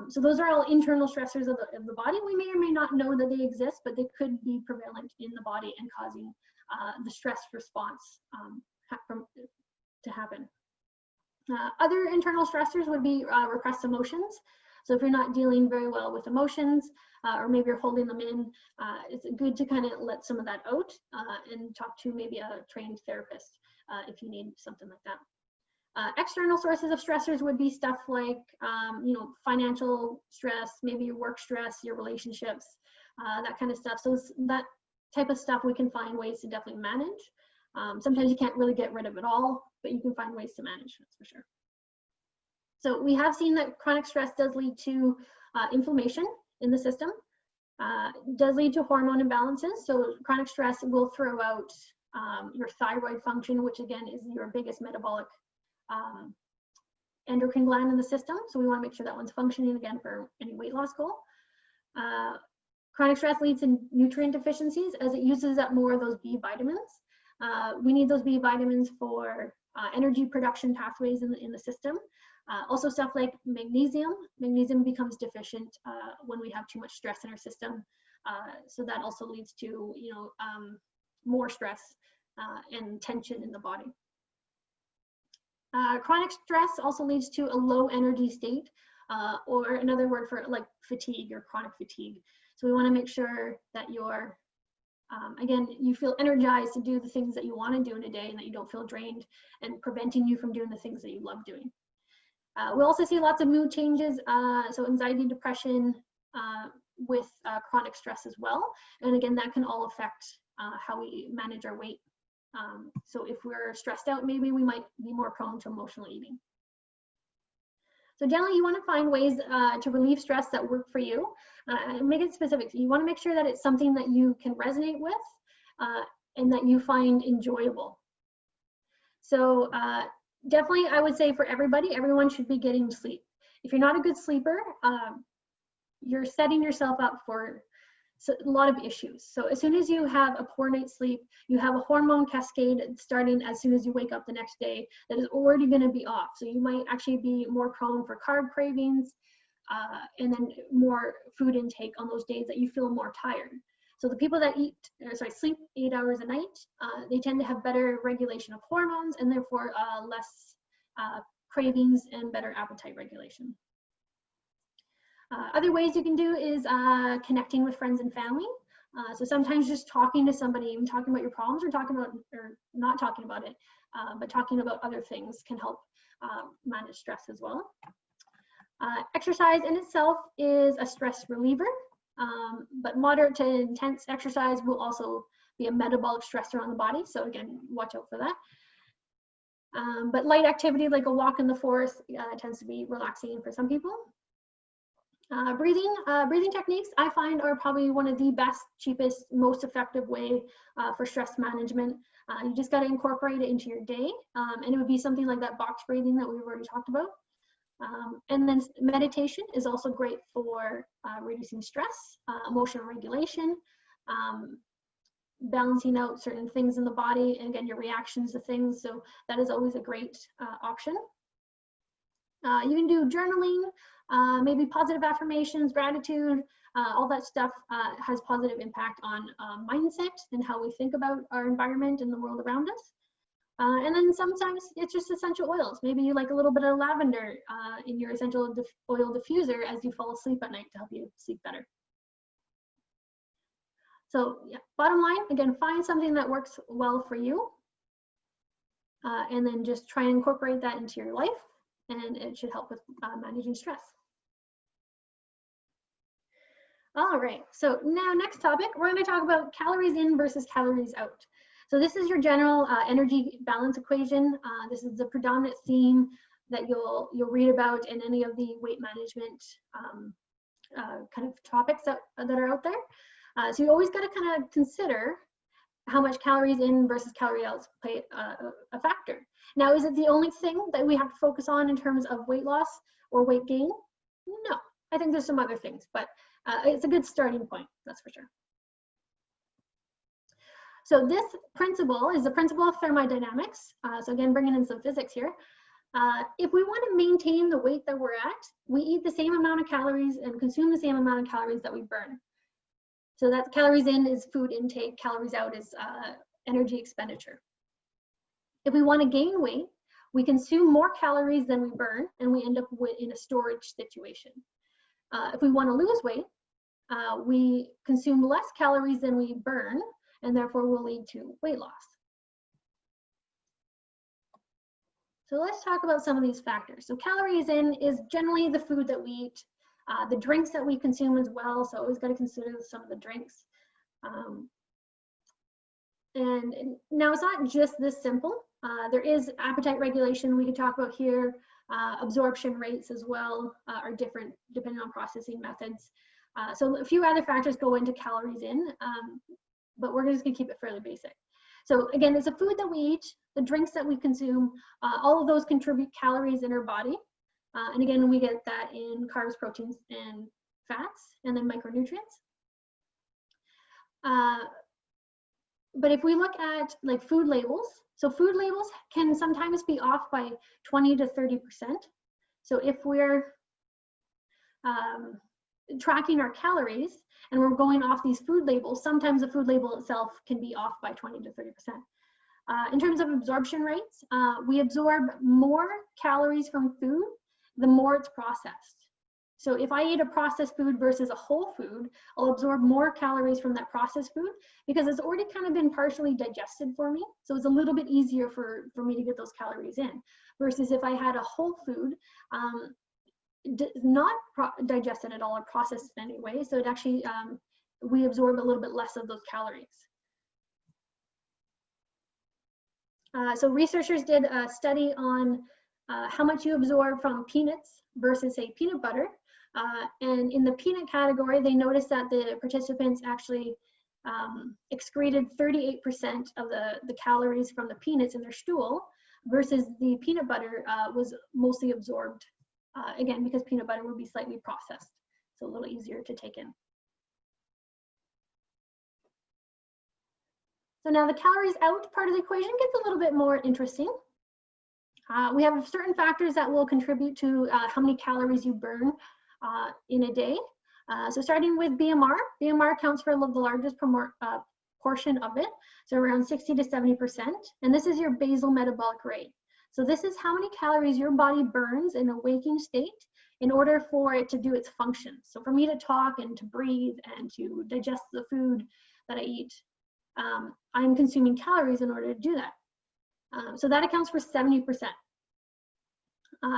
So those are all internal stressors of the body. We may or may not know that they exist, but they could be prevalent in the body and causing the stress response to happen. Other internal stressors would be repressed emotions. So if you're not dealing very well with emotions, or maybe you're holding them in, it's good to kind of let some of that out and talk to maybe a trained therapist if you need something like that. External sources of stressors would be stuff like, financial stress, maybe your work stress, your relationships, that kind of stuff. So that type of stuff we can find ways to definitely manage. Sometimes you can't really get rid of it all, but you can find ways to manage, that's for sure. So we have seen that chronic stress does lead to inflammation in the system, does lead to hormone imbalances. So chronic stress will throw out your thyroid function, which again is your biggest metabolic endocrine gland in the system. So we want to make sure that one's functioning again for any weight loss goal. Chronic stress leads to nutrient deficiencies as it uses up more of those B vitamins. We need those B vitamins for energy production pathways in the system. Also stuff like magnesium. Magnesium becomes deficient when we have too much stress in our system. So that also leads to, more stress and tension in the body. Chronic stress also leads to a low energy state, or another word for like fatigue or chronic fatigue. So we want to make sure that you're, again, you feel energized to do the things that you want to do in a day and that you don't feel drained and preventing you from doing the things that you love doing. We also see lots of mood changes, so anxiety, depression with chronic stress as well. And again, that can all affect how we manage our weight. So if we're stressed out, maybe we might be more prone to emotional eating. So generally, you want to find ways to relieve stress that work for you. Make it specific. So you want to make sure that it's something that you can resonate with and that you find enjoyable. So definitely, I would say for everybody, everyone should be getting sleep. If you're not a good sleeper, you're setting yourself up for a lot of issues. So as soon as you have a poor night's sleep, you have a hormone cascade starting as soon as you wake up the next day that is already going to be off. So you might actually be more prone for carb cravings and then more food intake on those days that you feel more tired. So the people that sleep 8 hours a night, they tend to have better regulation of hormones and therefore less cravings and better appetite regulation. Other ways you can do is connecting with friends and family. So sometimes just talking to somebody, even talking about your problems or not talking about it, but talking about other things can help manage stress as well. Exercise in itself is a stress reliever. But moderate to intense exercise will also be a metabolic stressor on the body. So again, watch out for that. But light activity like a walk in the forest tends to be relaxing for some people. Breathing techniques I find are probably one of the best, cheapest, most effective way for stress management. You just got to incorporate it into your day. And it would be something like that box breathing that we've already talked about. And then meditation is also great for reducing stress, emotional regulation, balancing out certain things in the body, and again, your reactions to things. So that is always a great option. You can do journaling, maybe positive affirmations, gratitude, all that stuff has positive impact on mindset and how we think about our environment and the world around us. And then sometimes it's just essential oils. Maybe you like a little bit of lavender in your essential oil diffuser as you fall asleep at night to help you sleep better. So yeah, bottom line, again, find something that works well for you, and then just try and incorporate that into your life, and it should help with managing stress. All right, so now next topic, we're going to talk about calories in versus calories out. So this is your general energy balance equation. This is the predominant theme that you'll read about in any of the weight management kind of topics that are out there. So you always got to kind of consider how much calories in versus calorie out play a factor. Now, is it the only thing that we have to focus on in terms of weight loss or weight gain? No, I think there's some other things, but it's a good starting point, that's for sure. So this principle is the principle of thermodynamics. So again, bringing in some physics here. If we want to maintain the weight that we're at, we eat the same amount of calories and consume the same amount of calories that we burn. So that calories in is food intake, calories out is energy expenditure. If we want to gain weight, we consume more calories than we burn, and we end up in a storage situation. If we want to lose weight, we consume less calories than we burn, and therefore will lead to weight loss. So let's talk about some of these factors. So calories in is generally the food that we eat, the drinks that we consume as well. So always got to consider some of the drinks. And now it's not just this simple. There is appetite regulation we could talk about here. Absorption rates as well are different depending on processing methods. So a few other factors go into calories in, but we're just gonna keep it fairly basic. So again, it's the food that we eat, the drinks that we consume, all of those contribute calories in our body. And again, we get that in carbs, proteins, and fats, and then micronutrients. But if we look at like food labels, so food labels can sometimes be off by 20 to 30%. So if we're tracking our calories and we're going off these food labels, sometimes the food label itself can be off by 20 to 30%. In terms of absorption rates, we absorb more calories from food the more it's processed. So if I eat a processed food versus a whole food, I'll absorb more calories from that processed food because it's already kind of been partially digested for me. So it's a little bit easier for me to get those calories in. Versus if I had a whole food, not digested at all or processed in any way. So it actually, we absorb a little bit less of those calories. So researchers did a study on how much you absorb from peanuts versus say peanut butter. And in the peanut category, they noticed that the participants actually excreted 38% of the calories from the peanuts in their stool versus the peanut butter was mostly absorbed, again, because peanut butter would be slightly processed, so a little easier to take in. So now the calories out part of the equation gets a little bit more interesting. We have certain factors that will contribute to how many calories you burn in a day. So starting with BMR, BMR accounts for the largest portion of it, so around 60 to 70%. And this is your basal metabolic rate. So this is how many calories your body burns in a waking state in order for it to do its function. So for me to talk and to breathe and to digest the food that I eat, I'm consuming calories in order to do that. So that accounts for 70%.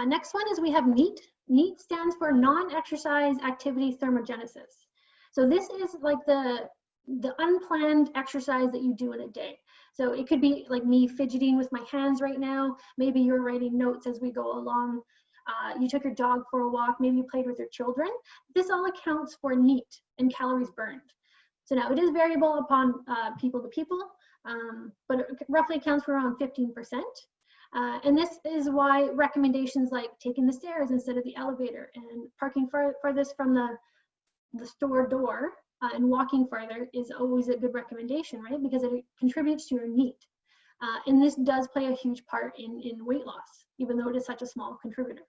Next one is we have NEAT. NEAT stands for non-exercise activity thermogenesis. So this is like the unplanned exercise that you do in a day. So it could be like me fidgeting with my hands right now. Maybe you're writing notes as we go along. You took your dog for a walk. Maybe you played with your children. This all accounts for NEAT and calories burned. So now it is variable upon people to people, but it roughly accounts for around 15%. And this is why recommendations like taking the stairs instead of the elevator and parking farthest from the store door and walking further is always a good recommendation, right? Because it contributes to your NEAT. And this does play a huge part in weight loss, even though it is such a small contributor.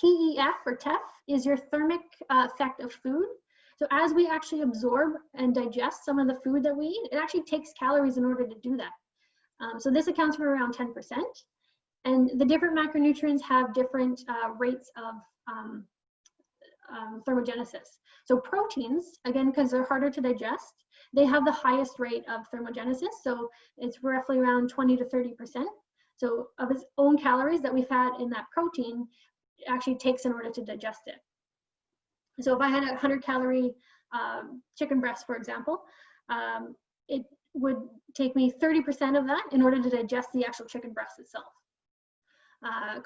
TEF or TEF is your thermic effect of food. So as we actually absorb and digest some of the food that we eat, it actually takes calories in order to do that. So this accounts for around 10%. And the different macronutrients have different rates of thermogenesis. So proteins, again, because they're harder to digest, they have the highest rate of thermogenesis. So it's roughly around 20 to 30%. So of its own calories that we've had in that protein, it actually takes in order to digest it. So if I had a 100-calorie chicken breast, for example, it would take me 30% of that in order to digest the actual chicken breast itself.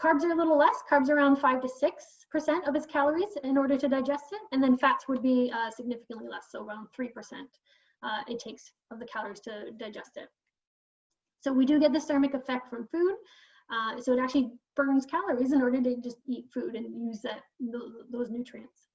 Carbs are a little less. Carbs are around 5 to 6% of its calories in order to digest it, and then fats would be significantly less, so around 3% it takes of the calories to digest it. So we do get this thermic effect from food. So it actually burns calories in order to just eat food and use those nutrients.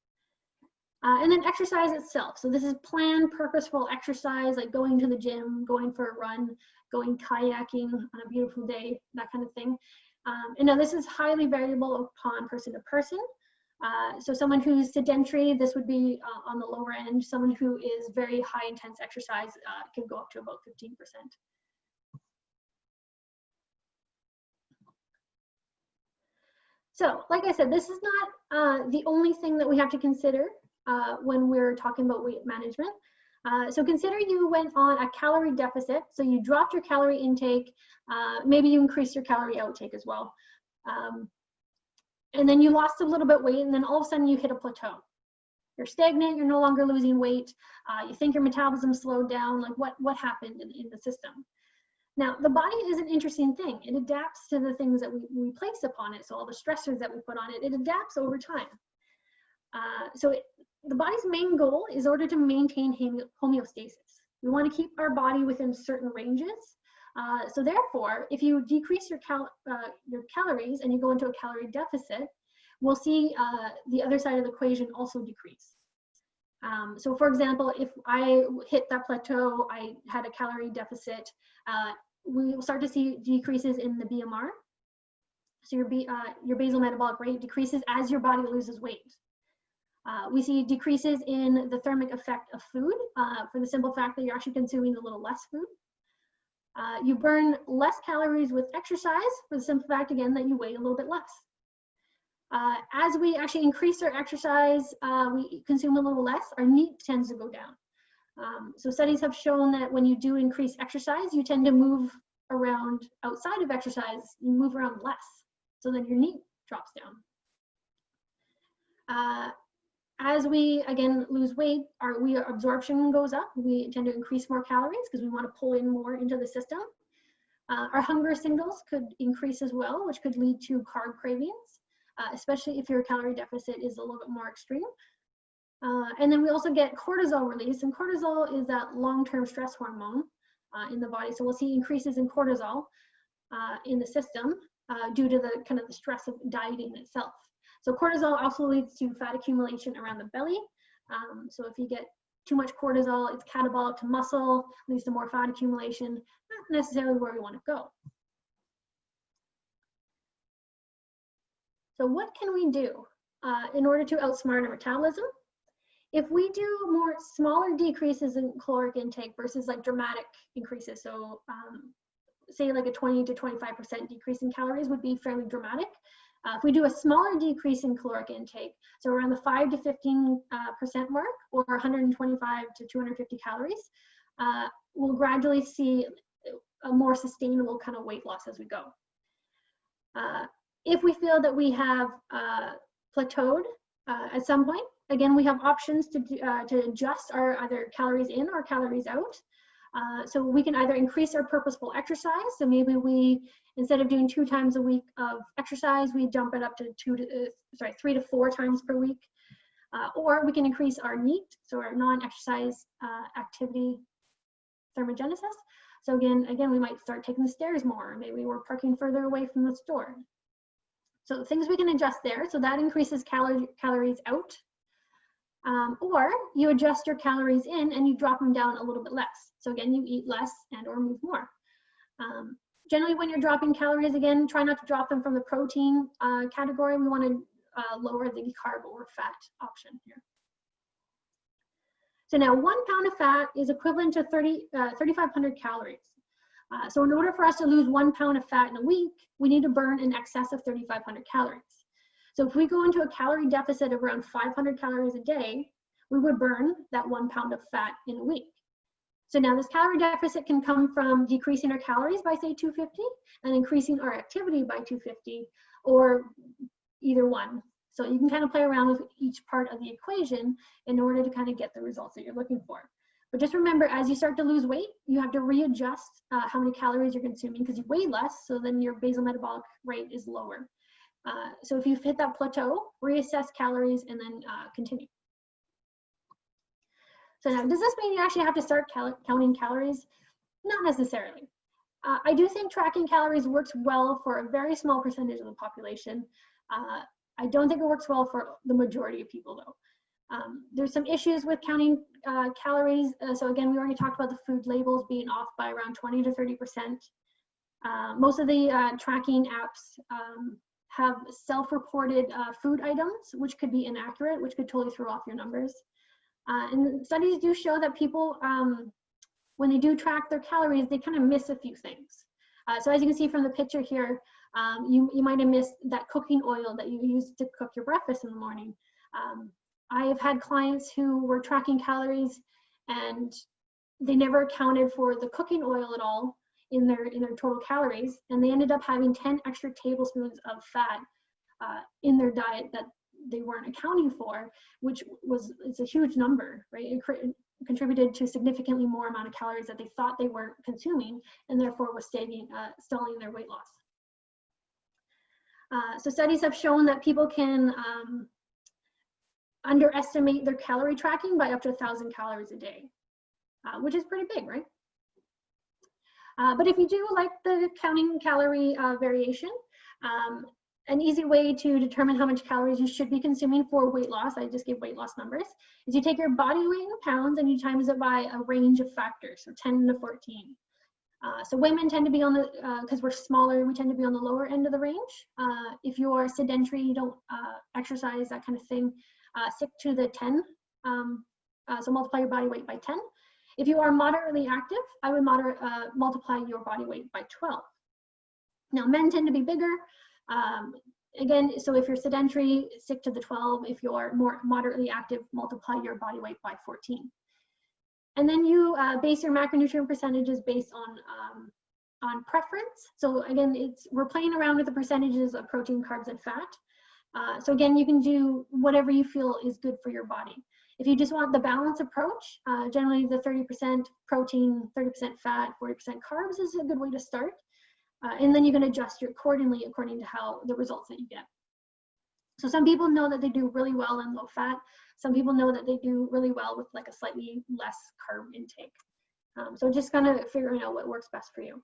And then exercise itself. So this is planned, purposeful exercise, like going to the gym, going for a run, going kayaking on a beautiful day, that kind of thing. And now this is highly variable upon person to person. So someone who's sedentary, this would be on the lower end. Someone who is very high intense exercise can go up to about 15%. So like I said, this is not the only thing that we have to consider when we're talking about weight management. So consider you went on a calorie deficit. So you dropped your calorie intake, maybe you increased your calorie outtake as well. And then you lost a little bit weight, and then all of a sudden you hit a plateau. You're stagnant, you're no longer losing weight. You think your metabolism slowed down, like what happened in the system? Now, the body is an interesting thing. It adapts to the things that we place upon it. So all the stressors that we put on it, it adapts over time. The body's main goal is in order to maintain homeostasis. We want to keep our body within certain ranges. So therefore, if you decrease your calories and you go into a calorie deficit, we'll see the other side of the equation also decrease. So for example, if I hit that plateau, I had a calorie deficit, we will start to see decreases in the BMR. So your basal metabolic rate decreases as your body loses weight. We see decreases in the thermic effect of food for the simple fact that you're actually consuming a little less food. You burn less calories with exercise for the simple fact, again, that you weigh a little bit less. As we actually increase our exercise, we consume a little less, our NEAT tends to go down. So studies have shown that when you do increase exercise, you tend to move around outside of exercise, you move around less. So then your NEAT drops down. As we, again, lose weight, our absorption goes up. We tend to increase more calories because we want to pull in more into the system. Our hunger signals could increase as well, which could lead to carb cravings, especially if your calorie deficit is a little bit more extreme. And then we also get cortisol release, and cortisol is that long-term stress hormone in the body. So we'll see increases in cortisol in the system due to the kind of the stress of dieting itself. So cortisol also leads to fat accumulation around the belly. So if you get too much cortisol, it's catabolic to muscle, leads to more fat accumulation, not necessarily where we want to go. So what can we do in order to outsmart our metabolism? If we do more smaller decreases in caloric intake versus like dramatic increases, so say like a 20 to 25% decrease in calories would be fairly dramatic. If we do a smaller decrease in caloric intake, so around the 5 to 15% mark, or 125 to 250 calories, we'll gradually see a more sustainable kind of weight loss as we go. If we feel that we have plateaued at some point, again, we have options to adjust our either calories in or calories out. So we can either increase our purposeful exercise. So maybe we, instead of doing 2 times a week of exercise, we jump it up to 3 to 4 times per week. Or we can increase our NEAT, so our non-exercise activity thermogenesis. So again, we might start taking the stairs more. Maybe we're parking further away from the store. So things we can adjust there. So that increases calories out. Or you adjust your calories in and you drop them down a little bit less. So again, you eat less and or move more. Generally, when you're dropping calories, again, try not to drop them from the protein category. We want to lower the carb or fat option here. So now 1 pound of fat is equivalent to 3,500 calories. So in order for us to lose 1 pound of fat in a week, we need to burn in excess of 3,500 calories. So if we go into a calorie deficit of around 500 calories a day, we would burn that 1 pound of fat in a week. So now this calorie deficit can come from decreasing our calories by say 250 and increasing our activity by 250, or either one. So you can kind of play around with each part of the equation in order to kind of get the results that you're looking for. But just remember, as you start to lose weight, you have to readjust how many calories you're consuming because you weigh less, so then your basal metabolic rate is lower. So if you've hit that plateau, reassess calories and then continue. So now, does this mean you actually have to start counting calories? Not necessarily. I do think tracking calories works well for a very small percentage of the population. I don't think it works well for the majority of people though. There's some issues with counting calories. So again, we already talked about the food labels being off by around 20 to 30%. Most of the tracking apps have self-reported food items, which could be inaccurate, which could totally throw off your numbers. And studies do show that people, when they do track their calories, they kind of miss a few things. So as you can see from the picture here, you might have missed that cooking oil that you use to cook your breakfast in the morning. I have had clients who were tracking calories and they never accounted for the cooking oil at all in their total calories, and they ended up having 10 extra tablespoons of fat in their diet that they weren't accounting for, which it's a huge number, right? It contributed to significantly more amount of calories that they thought they weren't consuming, and therefore was stalling their weight loss. So studies have shown that people can underestimate their calorie tracking by up to 1,000 calories a day, which is pretty big, right? But if you do like the counting calorie variation, an easy way to determine how much calories you should be consuming for weight loss, I just gave weight loss numbers, is you take your body weight in pounds and you times it by a range of factors, so 10 to 14. So women tend to be on the, because we're smaller, we tend to be on the lower end of the range. If you're sedentary, you don't exercise, that kind of thing, stick to the 10. So multiply your body weight by 10. If you are moderately active, I would multiply your body weight by 12. Now, men tend to be bigger. Again, so if you're sedentary, stick to the 12. If you're more moderately active, multiply your body weight by 14. And then you base your macronutrient percentages based on preference. So again, we're playing around with the percentages of protein, carbs, and fat. So again, you can do whatever you feel is good for your body. If you just want the balanced approach, generally the 30% protein, 30% fat, 40% carbs is a good way to start. And then you can adjust accordingly according to how the results that you get. So some people know that they do really well in low fat. Some people know that they do really well with like a slightly less carb intake. So just kind of figuring out what works best for you.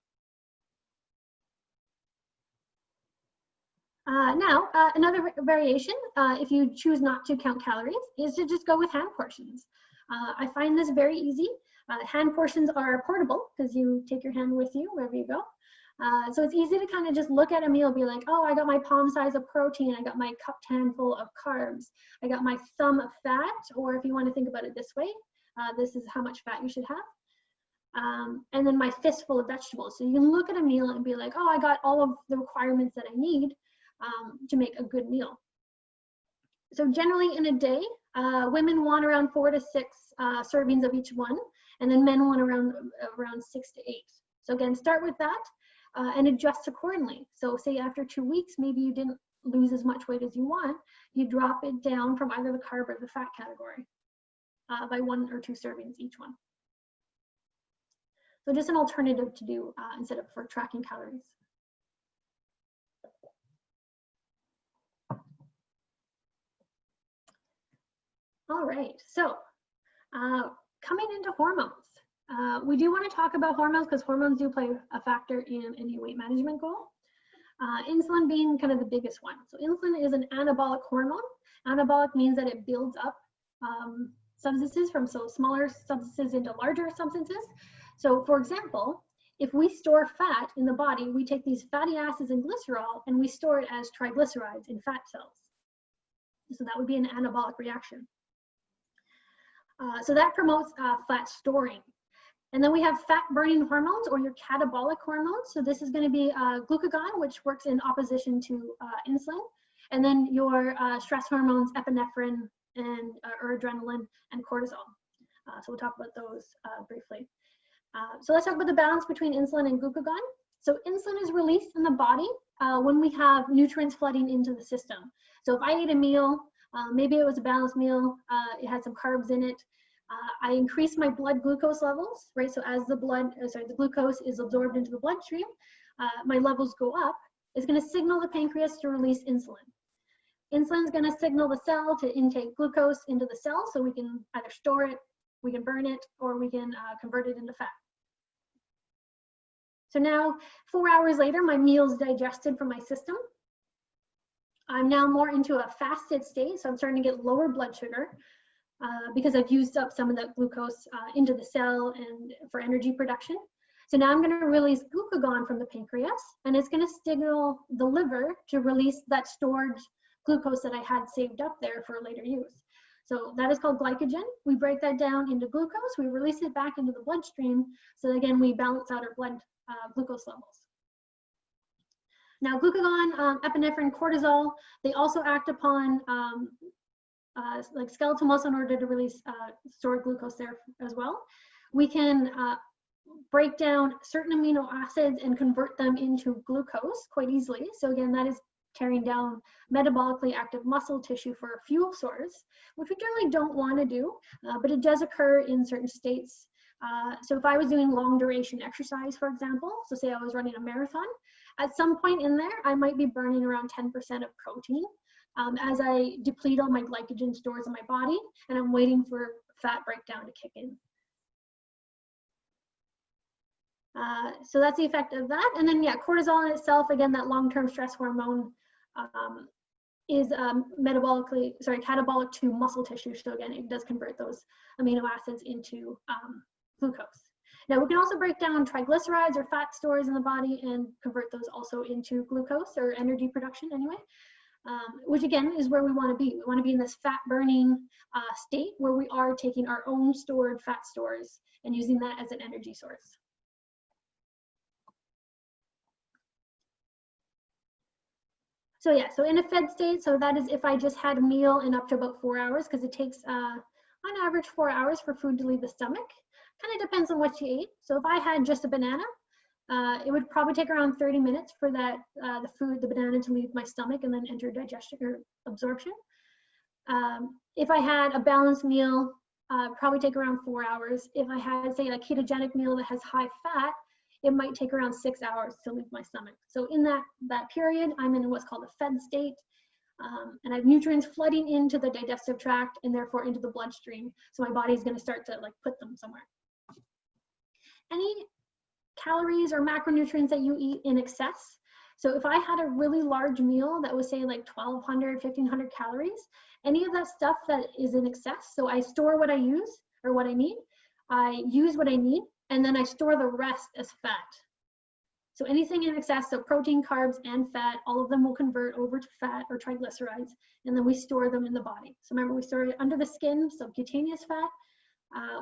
Now, another variation, if you choose not to count calories, is to just go with hand portions. I find this very easy. Hand portions are portable because you take your hand with you wherever you go. So it's easy to kind of just look at a meal, be like, oh, I got my palm size of protein, I got my cupped handful of carbs, I got my thumb of fat, or if you want to think about it this way, this is how much fat you should have. And then my fistful of vegetables. So you can look at a meal and be like, oh, I got all of the requirements that I need to make a good meal. So generally in a day, women want around 4 to 6 servings of each one, and then men want around 6 to 8. So again, start with that. And adjust accordingly. So say after 2 weeks, maybe you didn't lose as much weight as you want, you drop it down from either the carb or the fat category by 1 or 2 servings each one. So just an alternative to do instead of for tracking calories. All right, so coming into hormones. We do want to talk about hormones because hormones do play a factor in any weight management goal. Insulin being kind of the biggest one. So insulin is an anabolic hormone. Anabolic means that it builds up substances from smaller substances into larger substances. So for example, if we store fat in the body, we take these fatty acids and glycerol and we store it as triglycerides in fat cells. So that would be an anabolic reaction. So that promotes fat storing. And then we have fat burning hormones or your catabolic hormones. So this is going to be glucagon, which works in opposition to insulin. And then your stress hormones, epinephrine and or adrenaline and cortisol. So we'll talk about those briefly. So let's talk about the balance between insulin and glucagon. So insulin is released in the body when we have nutrients flooding into the system. So if I ate a meal, maybe it was a balanced meal, it had some carbs in it, I increase my blood glucose levels, right? So as the glucose is absorbed into the bloodstream, my levels go up. It's going to signal the pancreas to release insulin. Insulin is going to signal the cell to intake glucose into the cell, so we can either store it, we can burn it, or we can convert it into fat. So now, 4 hours later, my meal's digested from my system. I'm now more into a fasted state, so I'm starting to get lower blood sugar because I've used up some of that glucose into the cell and for energy production. So now I'm going to release glucagon from the pancreas, and it's going to signal the liver to release that stored glucose that I had saved up there for later use. So that is called glycogen. We break that down into glucose, we release it back into the bloodstream, so again, we balance out our blood glucose levels. Now, glucagon, epinephrine, cortisol, they also act upon like skeletal muscle in order to release stored glucose there as well. We can break down certain amino acids and convert them into glucose quite easily. So again, that is tearing down metabolically active muscle tissue for fuel source, which we generally don't want to do, but it does occur in certain states. So if I was doing long duration exercise, for example, so say I was running a marathon, at some point in there, I might be burning around 10% of protein as I deplete all my glycogen stores in my body, and I'm waiting for fat breakdown to kick in. So that's the effect of that. And then, yeah, cortisol in itself, again, that long-term stress hormone is catabolic to muscle tissue. So again, it does convert those amino acids into glucose. Now, we can also break down triglycerides or fat stores in the body and convert those also into glucose or energy production anyway, which again is where we want to be. We want to be in this fat burning state where we are taking our own stored fat stores and using that as an energy source. So yeah, so in a fed state, so that is if I just had a meal in up to about 4 hours, because it takes on average 4 hours for food to leave the stomach. Kind of depends on what you ate. So if I had just a banana, it would probably take around 30 minutes for that the banana to leave my stomach and then enter digestion or absorption. If I had a balanced meal, probably take around 4 hours. If I had, say, a ketogenic meal that has high fat, it might take around 6 hours to leave my stomach. So in that period, I'm in what's called a fed state, and I have nutrients flooding into the digestive tract and therefore into the bloodstream. So my body's going to start to put them somewhere. Any calories or macronutrients that you eat in excess. So if I had a really large meal that was, say, like 1,200, 1,500 calories, any of that stuff that is in excess, so I store what I use or what I need, I use what I need, and then I store the rest as fat. So anything in excess, so protein, carbs, and fat, all of them will convert over to fat or triglycerides, and then we store them in the body. So remember, we store it under the skin, subcutaneous fat.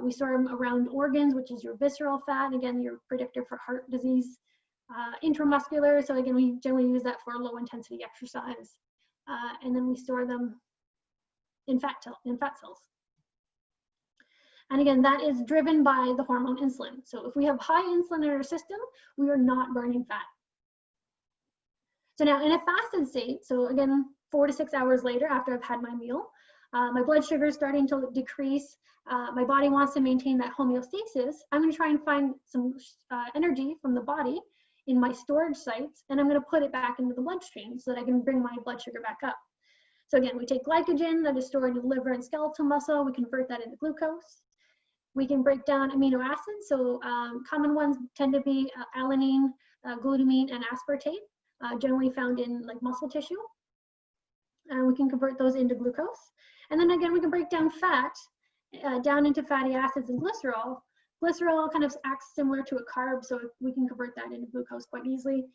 We store them around organs, which is your visceral fat, again, your predictor for heart disease. Intramuscular, so again, we generally use that for low intensity exercise. And then we store them in fat cells. And again, that is driven by the hormone insulin. So if we have high insulin in our system, we are not burning fat. So now in a fasted state, so again, 4 to 6 hours later after I've had my meal, my blood sugar is starting to decrease. My body wants to maintain that homeostasis. I'm going to try and find some energy from the body in my storage sites, and I'm going to put it back into the bloodstream so that I can bring my blood sugar back up. So again, we take glycogen that is stored in the liver and skeletal muscle, we convert that into glucose. We can break down amino acids. So common ones tend to be alanine, glutamine, and aspartate, generally found in muscle tissue. and we can convert those into glucose. And then again, we can break down fat down into fatty acids and glycerol. Glycerol kind of acts similar to a carb, so we can convert that into glucose quite easily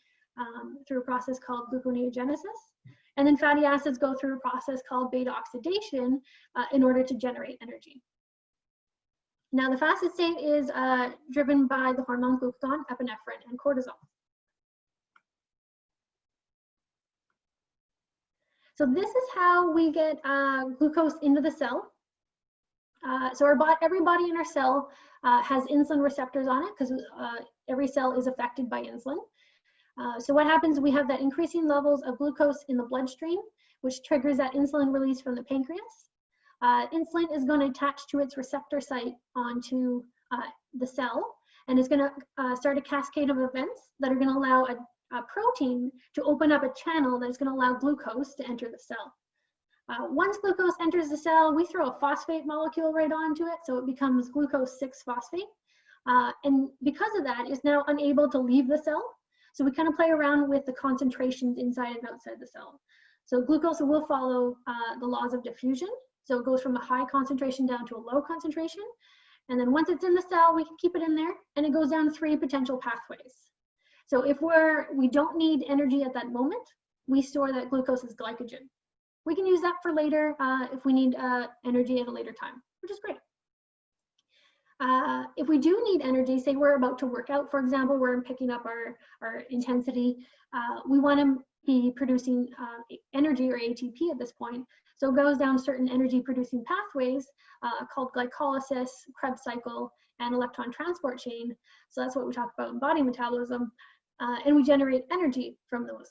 through a process called gluconeogenesis. And then fatty acids go through a process called beta oxidation in order to generate energy. Now, the fasted state is driven by the hormone glucagon, epinephrine, and cortisol. So this is how we get glucose into the cell. So every body in our cell has insulin receptors on it because every cell is affected by insulin. So what happens, we have that increasing levels of glucose in the bloodstream, which triggers that insulin release from the pancreas. Insulin is going to attach to its receptor site onto the cell, and it's going to start a cascade of events that are going to allow a protein to open up a channel that's going to allow glucose to enter the cell. Once glucose enters the cell, we throw a phosphate molecule right onto it, so it becomes glucose 6-phosphate. And because of that, it's now unable to leave the cell. So we kind of play around with the concentrations inside and outside the cell. So glucose will follow the laws of diffusion. So it goes from a high concentration down to a low concentration. And then once it's in the cell, we can keep it in there, and it goes down 3 potential pathways. So if we don't need energy at that moment, we store that glucose as glycogen. We can use that for later if we need energy at a later time, which is great. If we do need energy, say we're about to work out, for example, we're picking up our intensity, we want to be producing energy or ATP at this point. So it goes down certain energy producing pathways called glycolysis, Krebs cycle, and electron transport chain. So that's what we talk about in body metabolism. And we generate energy from those.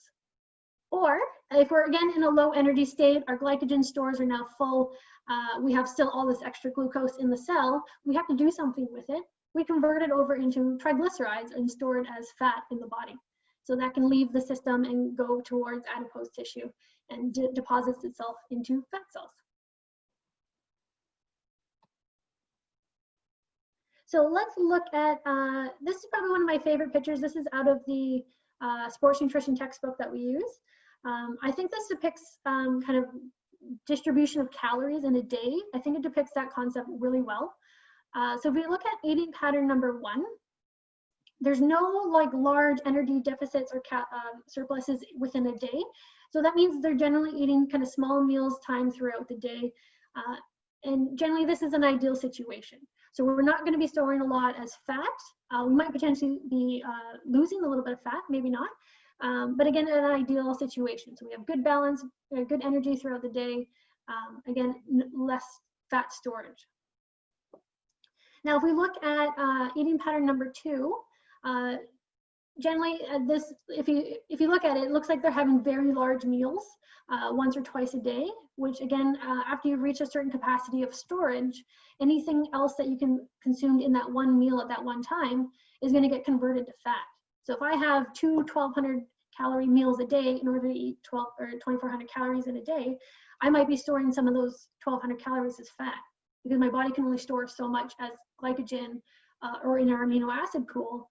Or if we're again in a low energy state, our glycogen stores are now full, we have still all this extra glucose in the cell, we have to do something with it. We convert it over into triglycerides and store it as fat in the body. So that can leave the system and go towards adipose tissue and deposits itself into fat cells. So let's look at, this is probably one of my favorite pictures. This is out of the sports nutrition textbook that we use. I think this depicts kind of distribution of calories in a day. I think it depicts that concept really well. So if we look at eating pattern number 1, there's no like large energy deficits or surpluses within a day. So that means they're generally eating kind of small meals timed throughout the day. And generally this is an ideal situation. So we're not going to be storing a lot as fat. We might potentially be losing a little bit of fat, maybe not. But again, an ideal situation. So we have good balance, good energy throughout the day. Again, less fat storage. Now, if we look at eating pattern number 2, generally this, if you look at it, it looks like they're having very large meals once or twice a day, which again, after you reach a certain capacity of storage, anything else that you can consume in that one meal at that one time is going to get converted to fat. So if I have 2 1,200 calorie meals a day in order to eat 2,400 calories in a day, I might be storing some of those 1,200 calories as fat because my body can only store so much as glycogen or in our amino acid pool,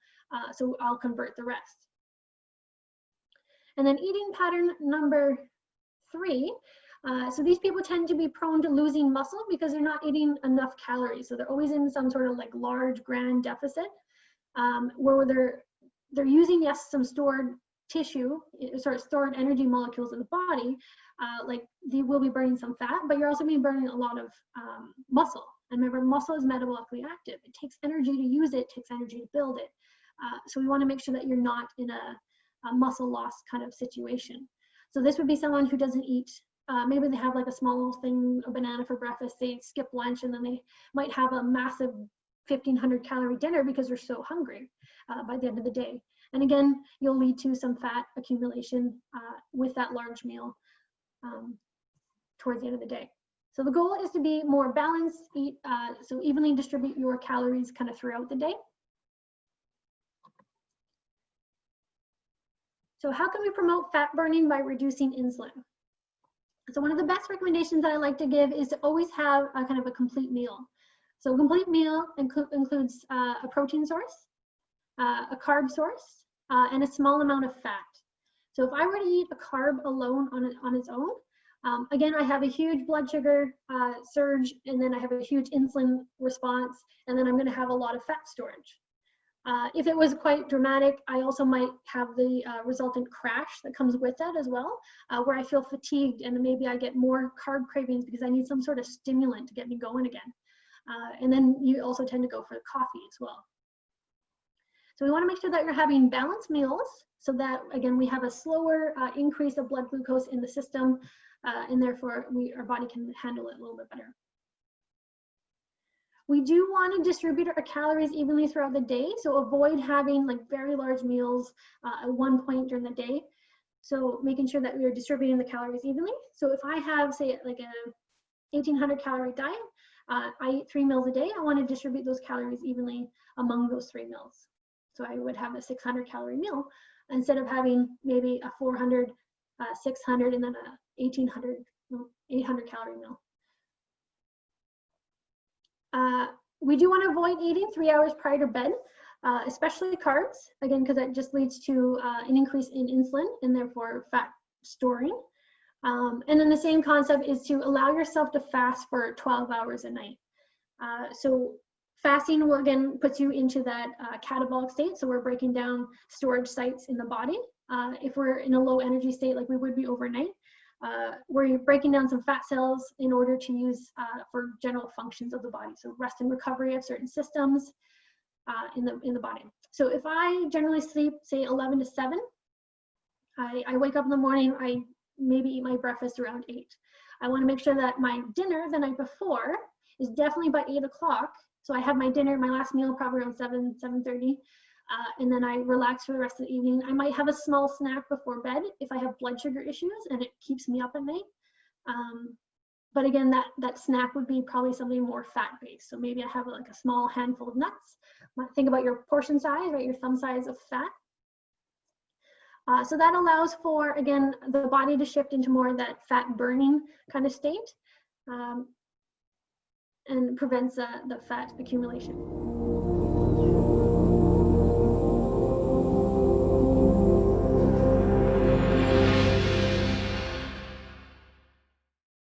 so I'll convert the rest. And then eating pattern number 3, so these people tend to be prone to losing muscle because they're not eating enough calories. So they're always in some sort of like large grand deficit where they're using, yes, some stored tissue, stored energy molecules in the body, like they will be burning some fat, but you're also be burning a lot of muscle. And remember, muscle is metabolically active. It takes energy to use it, takes energy to build it. So we want to make sure that you're not in a muscle loss kind of situation. So this would be someone who doesn't eat, maybe they have like a small thing, a banana for breakfast, they skip lunch, and then they might have a massive 1,500 calorie dinner because they're so hungry by the end of the day. And again, you'll lead to some fat accumulation with that large meal towards the end of the day. So the goal is to be more balanced, eat, so evenly distribute your calories kind of throughout the day. So how can we promote fat burning by reducing insulin? So one of the best recommendations that I like to give is to always have a kind of a complete meal. So a complete meal includes a protein source, a carb source, and a small amount of fat. So if I were to eat a carb alone on its own, Again, I have a huge blood sugar surge, and then I have a huge insulin response, and then I'm going to have a lot of fat storage. If it was quite dramatic, I also might have the resultant crash that comes with that as well, where I feel fatigued and maybe I get more carb cravings because I need some sort of stimulant to get me going again. And then you also tend to go for the coffee as well. So we want to make sure that you're having balanced meals so that, again, we have a slower increase of blood glucose in the system, and therefore our body can handle it a little bit better. We do want to distribute our calories evenly throughout the day, so avoid having like very large meals at one point during the day. So making sure that we are distributing the calories evenly. So if I have, say, like a 1800 calorie diet, I eat 3 meals a day, I want to distribute those calories evenly among those 3 meals. So I would have a 600 calorie meal instead of having maybe a 400, 600, and then a 1800, 800 calorie meal. We do want to avoid eating 3 hours prior to bed, especially carbs, again, because that just leads to an increase in insulin and therefore fat storing. And then the same concept is to allow yourself to fast for 12 hours a night. So fasting will, again, puts you into that catabolic state. So we're breaking down storage sites in the body. If we're in a low energy state like we would be overnight, we're breaking down some fat cells in order to use for general functions of the body. So rest and recovery of certain systems in the body. So if I generally sleep, say 11 to 7, I wake up in the morning, I maybe eat my breakfast around 8. I want to make sure that my dinner the night before is definitely by 8 o'clock. So I have my dinner, my last meal probably around 7:30. And then I relax for the rest of the evening. I might have a small snack before bed if I have blood sugar issues and it keeps me up at night. But again, that snack would be probably something more fat-based. So maybe I have like a small handful of nuts. Think about your portion size, right? Your thumb size of fat. So that allows for, again, the body to shift into more of that fat burning kind of state and prevents the fat accumulation.